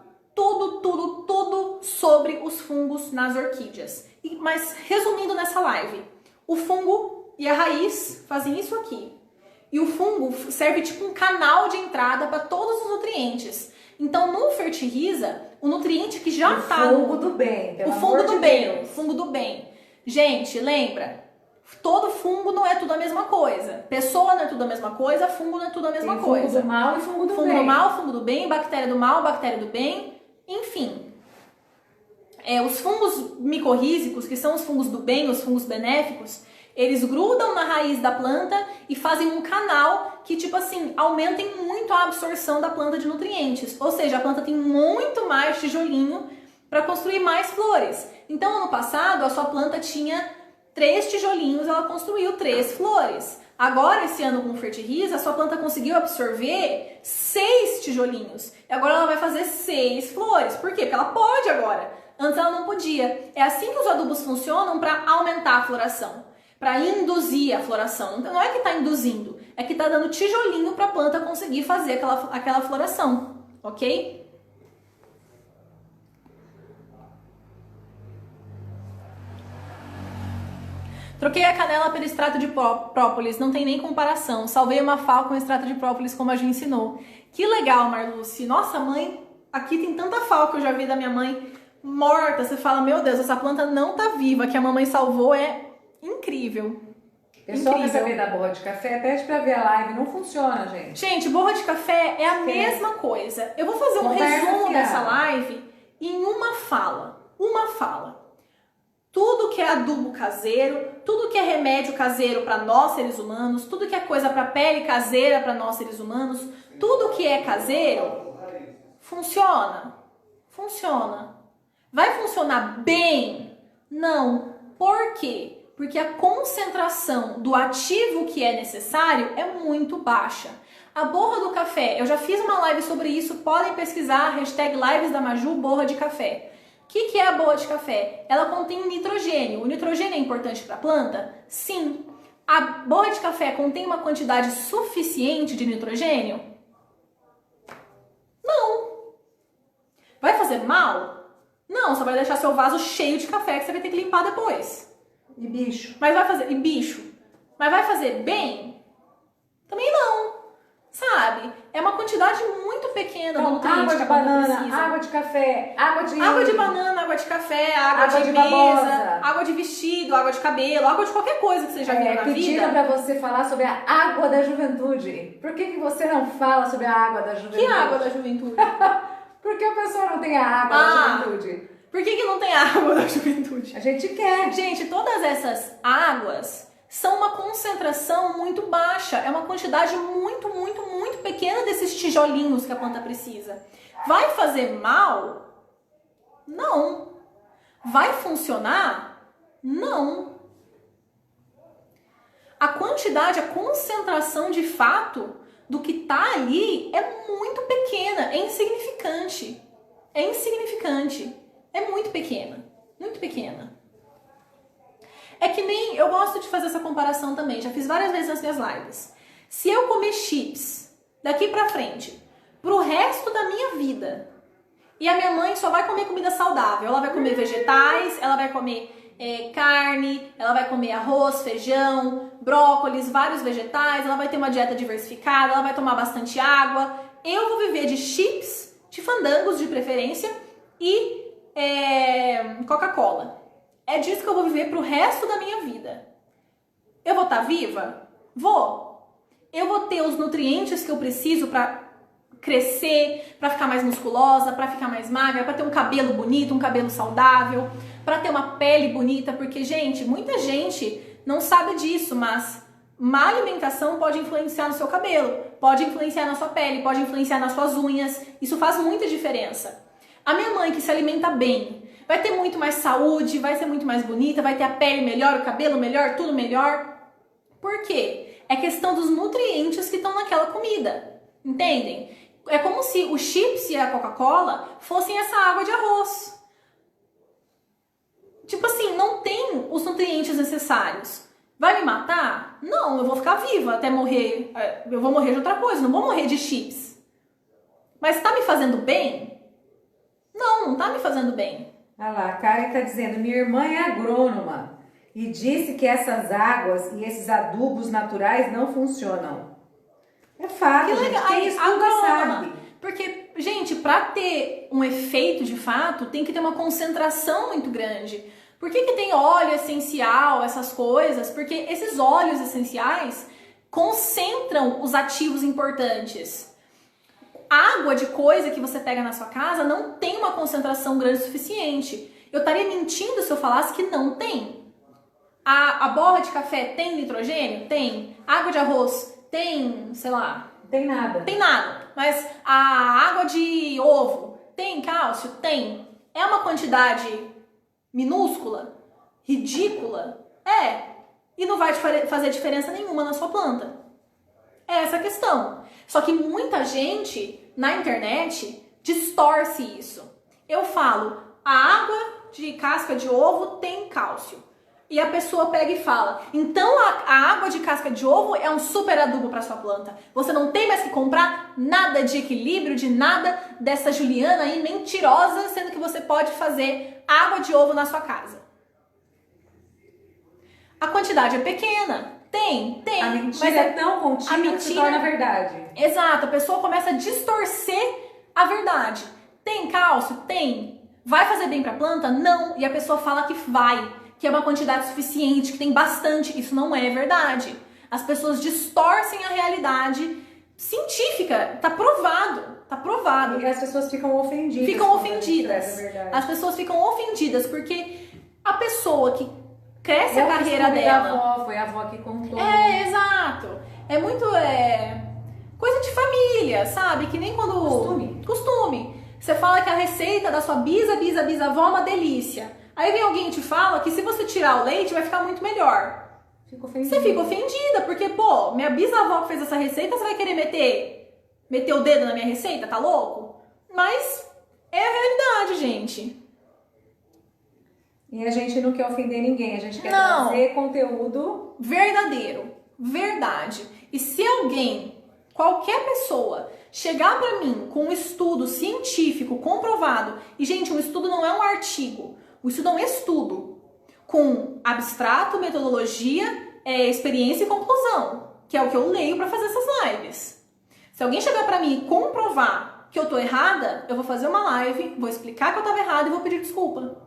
sobre os fungos nas orquídeas. Mas resumindo nessa live, o fungo e a raiz fazem isso aqui. E o fungo serve tipo um canal de entrada para todos os nutrientes. Então no Fertiliza, o nutriente que já está... O fungo do bem, o fungo do bem, o fungo do bem. Gente, lembra? Todo fungo não é tudo a mesma coisa. Pessoa não é tudo a mesma coisa, fungo não é tudo a mesma coisa. Fungo do mal e fungo do bem. Fungo do mal, fungo do bem, bactéria do mal, bactéria do bem, enfim. Os fungos micorrízicos, que são os fungos do bem, os fungos benéficos, eles grudam na raiz da planta e fazem um canal que, tipo assim, aumentem muito a absorção da planta de nutrientes. Ou seja, a planta tem muito mais tijolinho para construir mais flores. Então, ano passado, a sua planta tinha 3 tijolinhos, ela construiu 3 flores. Agora, esse ano com o Fertiliza, a sua planta conseguiu absorver 6 tijolinhos. E agora ela vai fazer 6 flores. Por quê? Porque ela pode agora. Antes ela não podia. É assim que os adubos funcionam para aumentar a floração, para induzir a floração. Então, não é que está induzindo, é que está dando tijolinho para a planta conseguir fazer aquela floração, ok? Troquei a canela pelo extrato de própolis, não tem nem comparação. Salvei uma fal com extrato de própolis como a Ju ensinou. Que legal, Marluce. Nossa, mãe, aqui tem tanta fal que eu já vi da minha mãe morta. Você fala, meu Deus, essa planta não tá viva, que a mamãe salvou, é incrível. Pessoal quer saber da borra de café, pede pra ver a live, não funciona, gente. Gente, borra de café é a mesma coisa. Eu vou fazer um resumo dessa live em uma fala. Uma fala. Tudo que é adubo caseiro, tudo que é remédio caseiro para nós seres humanos, tudo que é coisa para pele caseira para nós seres humanos, tudo que é caseiro funciona. Funciona. Vai funcionar bem? Não. Por quê? Porque a concentração do ativo que é necessário é muito baixa. A borra do café, eu já fiz uma live sobre isso, podem pesquisar, hashtag lives da Maju, borra de café. O que é a borra de café? Ela contém nitrogênio. O nitrogênio é importante para a planta? Sim. A borra de café contém uma quantidade suficiente de nitrogênio? Não. Vai fazer mal? Não, só vai deixar seu vaso cheio de café que você vai ter que limpar depois. E bicho? Mas vai fazer... E bicho? Mas vai fazer bem? Também não. Sabe? É uma quantidade muito pequena do nutriente água que de a planta banana, precisa. água de café, água de banana, água de café, água de mesa, babosa, água de vestido, água de cabelo, água de qualquer coisa que você já viu na vida. Pediram pra você falar sobre a água da juventude. Por que você não fala sobre a água da juventude? Que água da juventude? Porque a pessoa não tem a água da juventude. Por que não tem água da juventude? A gente quer. Gente, todas essas águas são uma concentração muito baixa. É uma quantidade muito pequena desses tijolinhos que a planta precisa. Vai fazer mal? Não. Vai funcionar? Não. A quantidade, a concentração de fato do que tá ali é muito pequena, é insignificante. É insignificante. É muito pequena. Muito pequena. É que nem... Eu gosto de fazer essa comparação também. Já fiz várias vezes nas minhas lives. Se eu comer chips daqui pra frente, pro resto da minha vida, e a minha mãe só vai comer comida saudável, ela vai comer vegetais, ela vai comer carne, ela vai comer arroz, feijão, brócolis, vários vegetais, ela vai ter uma dieta diversificada, ela vai tomar bastante água. Eu vou viver de chips, de fandangos de preferência e Coca-Cola. É disso que eu vou viver pro resto da minha vida. Eu vou estar viva? Vou. Eu vou ter os nutrientes que eu preciso para crescer, para ficar mais musculosa, para ficar mais magra, para ter um cabelo bonito, um cabelo saudável, para ter uma pele bonita, porque, gente, muita gente não sabe disso, mas má alimentação pode influenciar no seu cabelo. pode influenciar na sua pele, pode influenciar nas suas unhas. Isso faz muita diferença. A minha mãe, que se alimenta bem, vai ter muito mais saúde, vai ser muito mais bonita, vai ter a pele melhor, o cabelo melhor, tudo melhor. Por quê? É questão dos nutrientes que estão naquela comida. Entendem? É como se o chips e a Coca-Cola fossem essa água de arroz. Tipo assim, não tem os nutrientes necessários. Vai me matar? Não, eu vou ficar viva até morrer. Eu vou morrer de outra coisa, não vou morrer de chips. Mas tá me fazendo bem? Não, não tá me fazendo bem. Olha lá, a Karen tá dizendo, minha irmã é agrônoma e disse que essas águas e esses adubos naturais não funcionam. É fato, Que legal. gente, quem estuda sabe. Porque, gente, pra ter um efeito de fato, tem que ter uma concentração muito grande. Por que tem óleo essencial, essas coisas? Porque esses óleos essenciais concentram os ativos importantes. Água de coisa que você pega na sua casa não tem uma concentração grande o suficiente. Eu estaria mentindo se eu falasse que não tem. A borra de café tem nitrogênio? Tem. Água de arroz tem, sei lá... Tem nada. Tem nada. Mas a água de ovo tem cálcio? Tem. É uma quantidade minúscula? Ridícula? É. E não vai fazer diferença nenhuma na sua planta. É essa a questão. Só que muita gente na internet distorce isso. Eu falo, a água de casca de ovo tem cálcio. E a pessoa pega e fala, então a água de casca de ovo é um super adubo para sua planta. Você não tem mais que comprar nada de equilíbrio, de nada dessa Juliana aí mentirosa, sendo que você pode fazer água de ovo na sua casa. A quantidade é pequena. Tem. A mentira mas é tão contínua que se torna verdade. Exato, a pessoa começa a distorcer a verdade. Tem cálcio? Tem. Vai fazer bem para a planta? Não. E a pessoa fala que vai, que é uma quantidade suficiente, que tem bastante. Isso não é verdade. As pessoas distorcem a realidade científica. Tá provado. E as pessoas ficam ofendidas. As pessoas ficam ofendidas porque a pessoa que cresce É a carreira dela... Foi a avó que contou. É, exato. É muito... coisa de família, sabe? Que nem quando... Costume. Você fala que a receita da sua bisavó é uma delícia. Aí vem alguém e te fala que se você tirar o leite vai ficar muito melhor. Você fica ofendida, porque, pô, minha bisavó que fez essa receita, você vai querer meter o dedo na minha receita? Tá louco? Mas é a realidade, gente. E a gente não quer ofender ninguém, a gente quer trazer conteúdo verdadeiro, verdade. E se alguém, qualquer pessoa, chegar pra mim com um estudo científico comprovado, e gente, um estudo não é um artigo, o estudo é um estudo com abstrato, metodologia, experiência e conclusão, que é o que eu leio pra fazer essas lives. Se alguém chegar pra mim e comprovar que eu tô errada, eu vou fazer uma live, vou explicar que eu tava errada e vou pedir desculpa.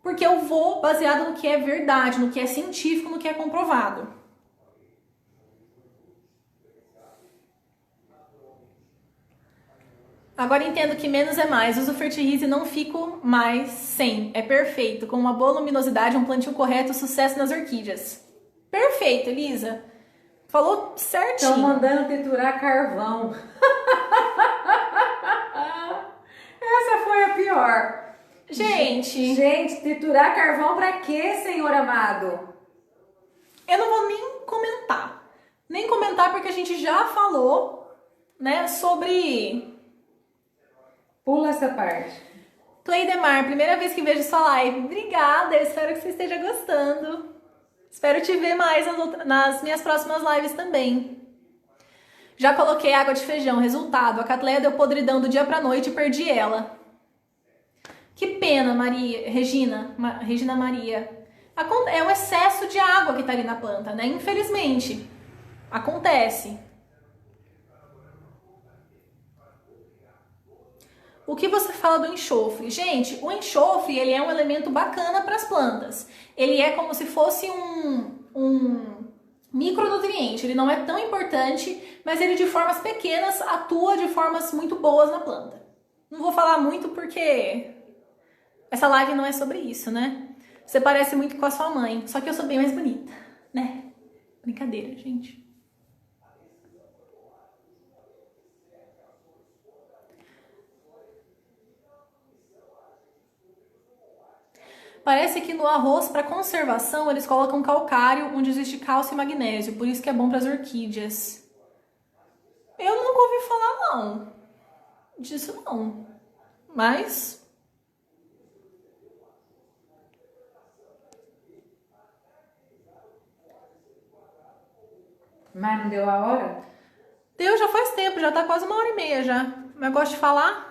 Porque eu vou baseado no que é verdade, no que é científico, no que é comprovado. Agora entendo que menos é mais. Uso Fertilize e não fico mais sem. É perfeito. Com uma boa luminosidade, um plantio correto, sucesso nas orquídeas. Perfeito, Elisa. Falou certinho. Estão mandando triturar carvão. Essa foi a pior. Gente, triturar carvão pra quê, Senhor amado? Eu não vou nem comentar. Nem comentar porque a gente já falou, né, sobre... Pula essa parte. Cleidemar, primeira vez que vejo sua live. Obrigada, eu espero que você esteja gostando. Espero te ver mais nas minhas próximas lives também. Já coloquei água de feijão. Resultado, a Catleia deu podridão do dia pra noite e perdi ela. Que pena, Regina Maria. É um excesso de água que tá ali na planta, né? Infelizmente. Acontece. O que você fala do enxofre? Gente, o enxofre, ele é um elemento bacana para as plantas. Ele é como se fosse um micronutriente. Ele não é tão importante, mas ele de formas pequenas atua de formas muito boas na planta. Não vou falar muito porque essa live não é sobre isso, né? Você parece muito com a sua mãe, só que eu sou bem mais bonita, né? Brincadeira, gente. Parece que no arroz, para conservação, eles colocam calcário, onde existe cálcio e magnésio. Por isso que é bom para as orquídeas. Eu nunca ouvi falar, não. Disso, não. Mas... Mas não deu a hora? Deu, já faz tempo, já tá quase 1h30 já. Mas eu gosto de falar...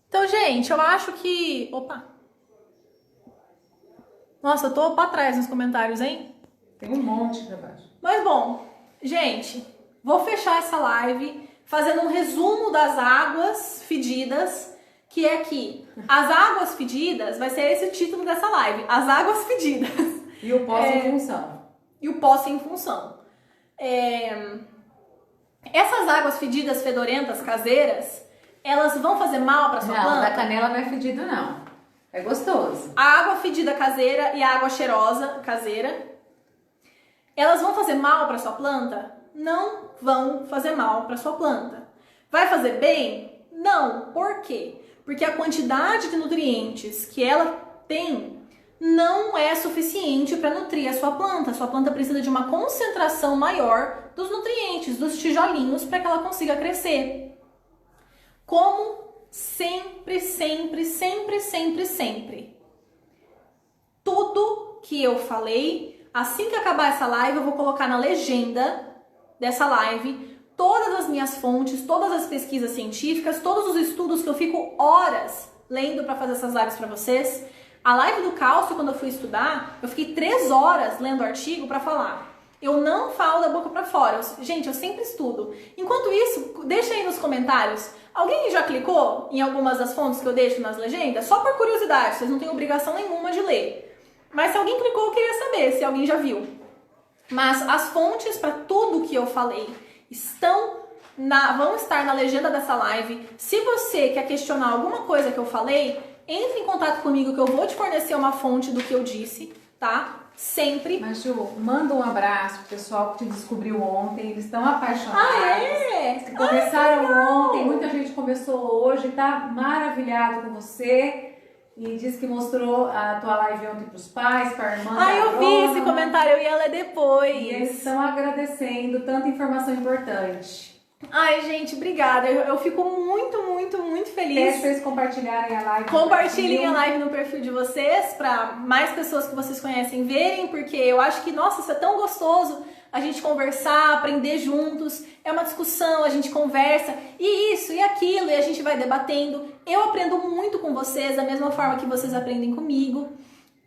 Então, gente, eu acho que... Opa! Nossa, eu tô pra trás nos comentários, hein? Tem um monte pra baixo. Mas, bom, gente, vou fechar essa live fazendo um resumo das águas fedidas, que é que as águas fedidas, vai ser esse o título dessa live, as águas fedidas. E o pó sem função. E o pó sem função. Essas águas fedidas, fedorentas, caseiras... Elas vão fazer mal para sua planta? Não, da canela não é fedido, não. É gostoso. A água fedida caseira e a água cheirosa caseira, elas vão fazer mal para sua planta? Não vão fazer mal para sua planta. Vai fazer bem? Não. Por quê? Porque a quantidade de nutrientes que ela tem não é suficiente para nutrir a sua planta. A sua planta precisa de uma concentração maior dos nutrientes, dos tijolinhos, para que ela consiga crescer. Como sempre, sempre, sempre, sempre, sempre. Tudo que eu falei, assim que acabar essa live, eu vou colocar na legenda dessa live todas as minhas fontes, todas as pesquisas científicas, todos os estudos que eu fico horas lendo para fazer essas lives para vocês. A live do cálcio, quando eu fui estudar, eu fiquei 3 horas lendo artigo para falar. Eu não falo da boca para fora. Gente, eu sempre estudo. Enquanto isso, deixa aí nos comentários. Alguém já clicou em algumas das fontes que eu deixo nas legendas? Só por curiosidade, vocês não têm obrigação nenhuma de ler. Mas se alguém clicou, eu queria saber se alguém já viu. Mas as fontes para tudo que eu falei vão estar na legenda dessa live. Se você quer questionar alguma coisa que eu falei, entre em contato comigo que eu vou te fornecer uma fonte do que eu disse, tá? Sempre. Mas, Ju, manda um abraço pro pessoal que te descobriu ontem. Eles estão apaixonados. Ah, é? Começaram ontem, muita gente começou hoje, tá maravilhado com você. E disse que mostrou a tua live ontem pros pais, pra irmã. Ah, eu vi esse comentário, eu ia ler depois. E eles estão agradecendo tanta informação importante. Ai, gente, obrigada. Eu fico muito, muito, muito feliz. Peço pra eles compartilharem a live. Compartilhem a live no perfil de vocês, pra mais pessoas que vocês conhecem verem, porque eu acho que, nossa, isso é tão gostoso, a gente conversar, aprender juntos, é uma discussão, a gente conversa, e isso, e aquilo, e a gente vai debatendo. Eu aprendo muito com vocês, da mesma forma que vocês aprendem comigo,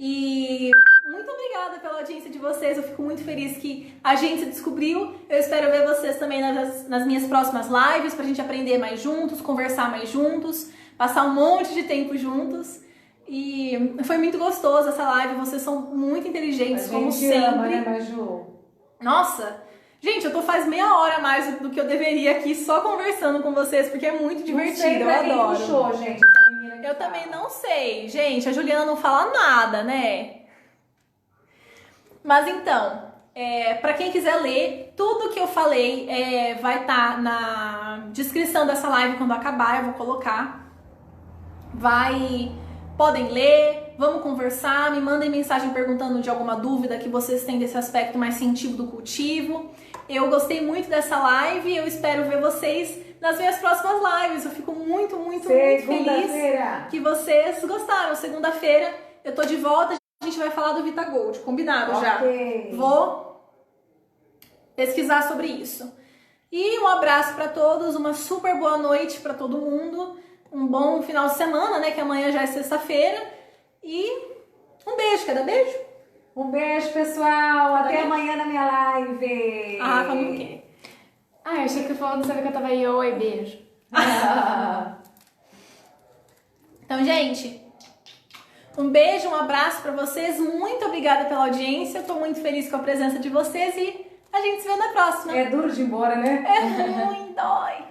e muito obrigada pela audiência de vocês, eu fico muito feliz que a gente se descobriu. Eu espero ver vocês também nas minhas próximas lives, pra gente aprender mais juntos, conversar mais juntos, passar um monte de tempo juntos. E foi muito gostoso essa live, vocês são muito inteligentes, como sempre. Ama, né, Maju? Nossa, gente, eu tô faz meia hora a mais do que eu deveria aqui só conversando com vocês, porque é muito divertido, eu adoro. Puxou, gente, essa menina eu também não sei, gente, a Juliana não fala nada, né? Mas então, pra quem quiser ler, tudo que eu falei vai estar na descrição dessa live quando acabar, eu vou colocar. Podem ler, vamos conversar, me mandem mensagem perguntando de alguma dúvida que vocês têm desse aspecto mais científico do cultivo. Eu gostei muito dessa live e eu espero ver vocês nas minhas próximas lives. Eu fico muito, muito, muito feliz que vocês gostaram. Segunda-feira eu tô de volta, a gente vai falar do Vita Gold, combinado já. Vou pesquisar sobre isso. E um abraço para todos, uma super boa noite para todo mundo. Um bom final de semana, né? Que amanhã já é sexta-feira. E um beijo, quer dar beijo? Um beijo, pessoal. Até amanhã na minha live. Ah, como que? Ah, eu achei que falou, não sabia que eu tava aí. Oi, beijo. Então, gente, um beijo, um abraço pra vocês. Muito obrigada pela audiência. Eu tô muito feliz com a presença de vocês e a gente se vê na próxima. É duro de ir embora, né? É ruim, dói.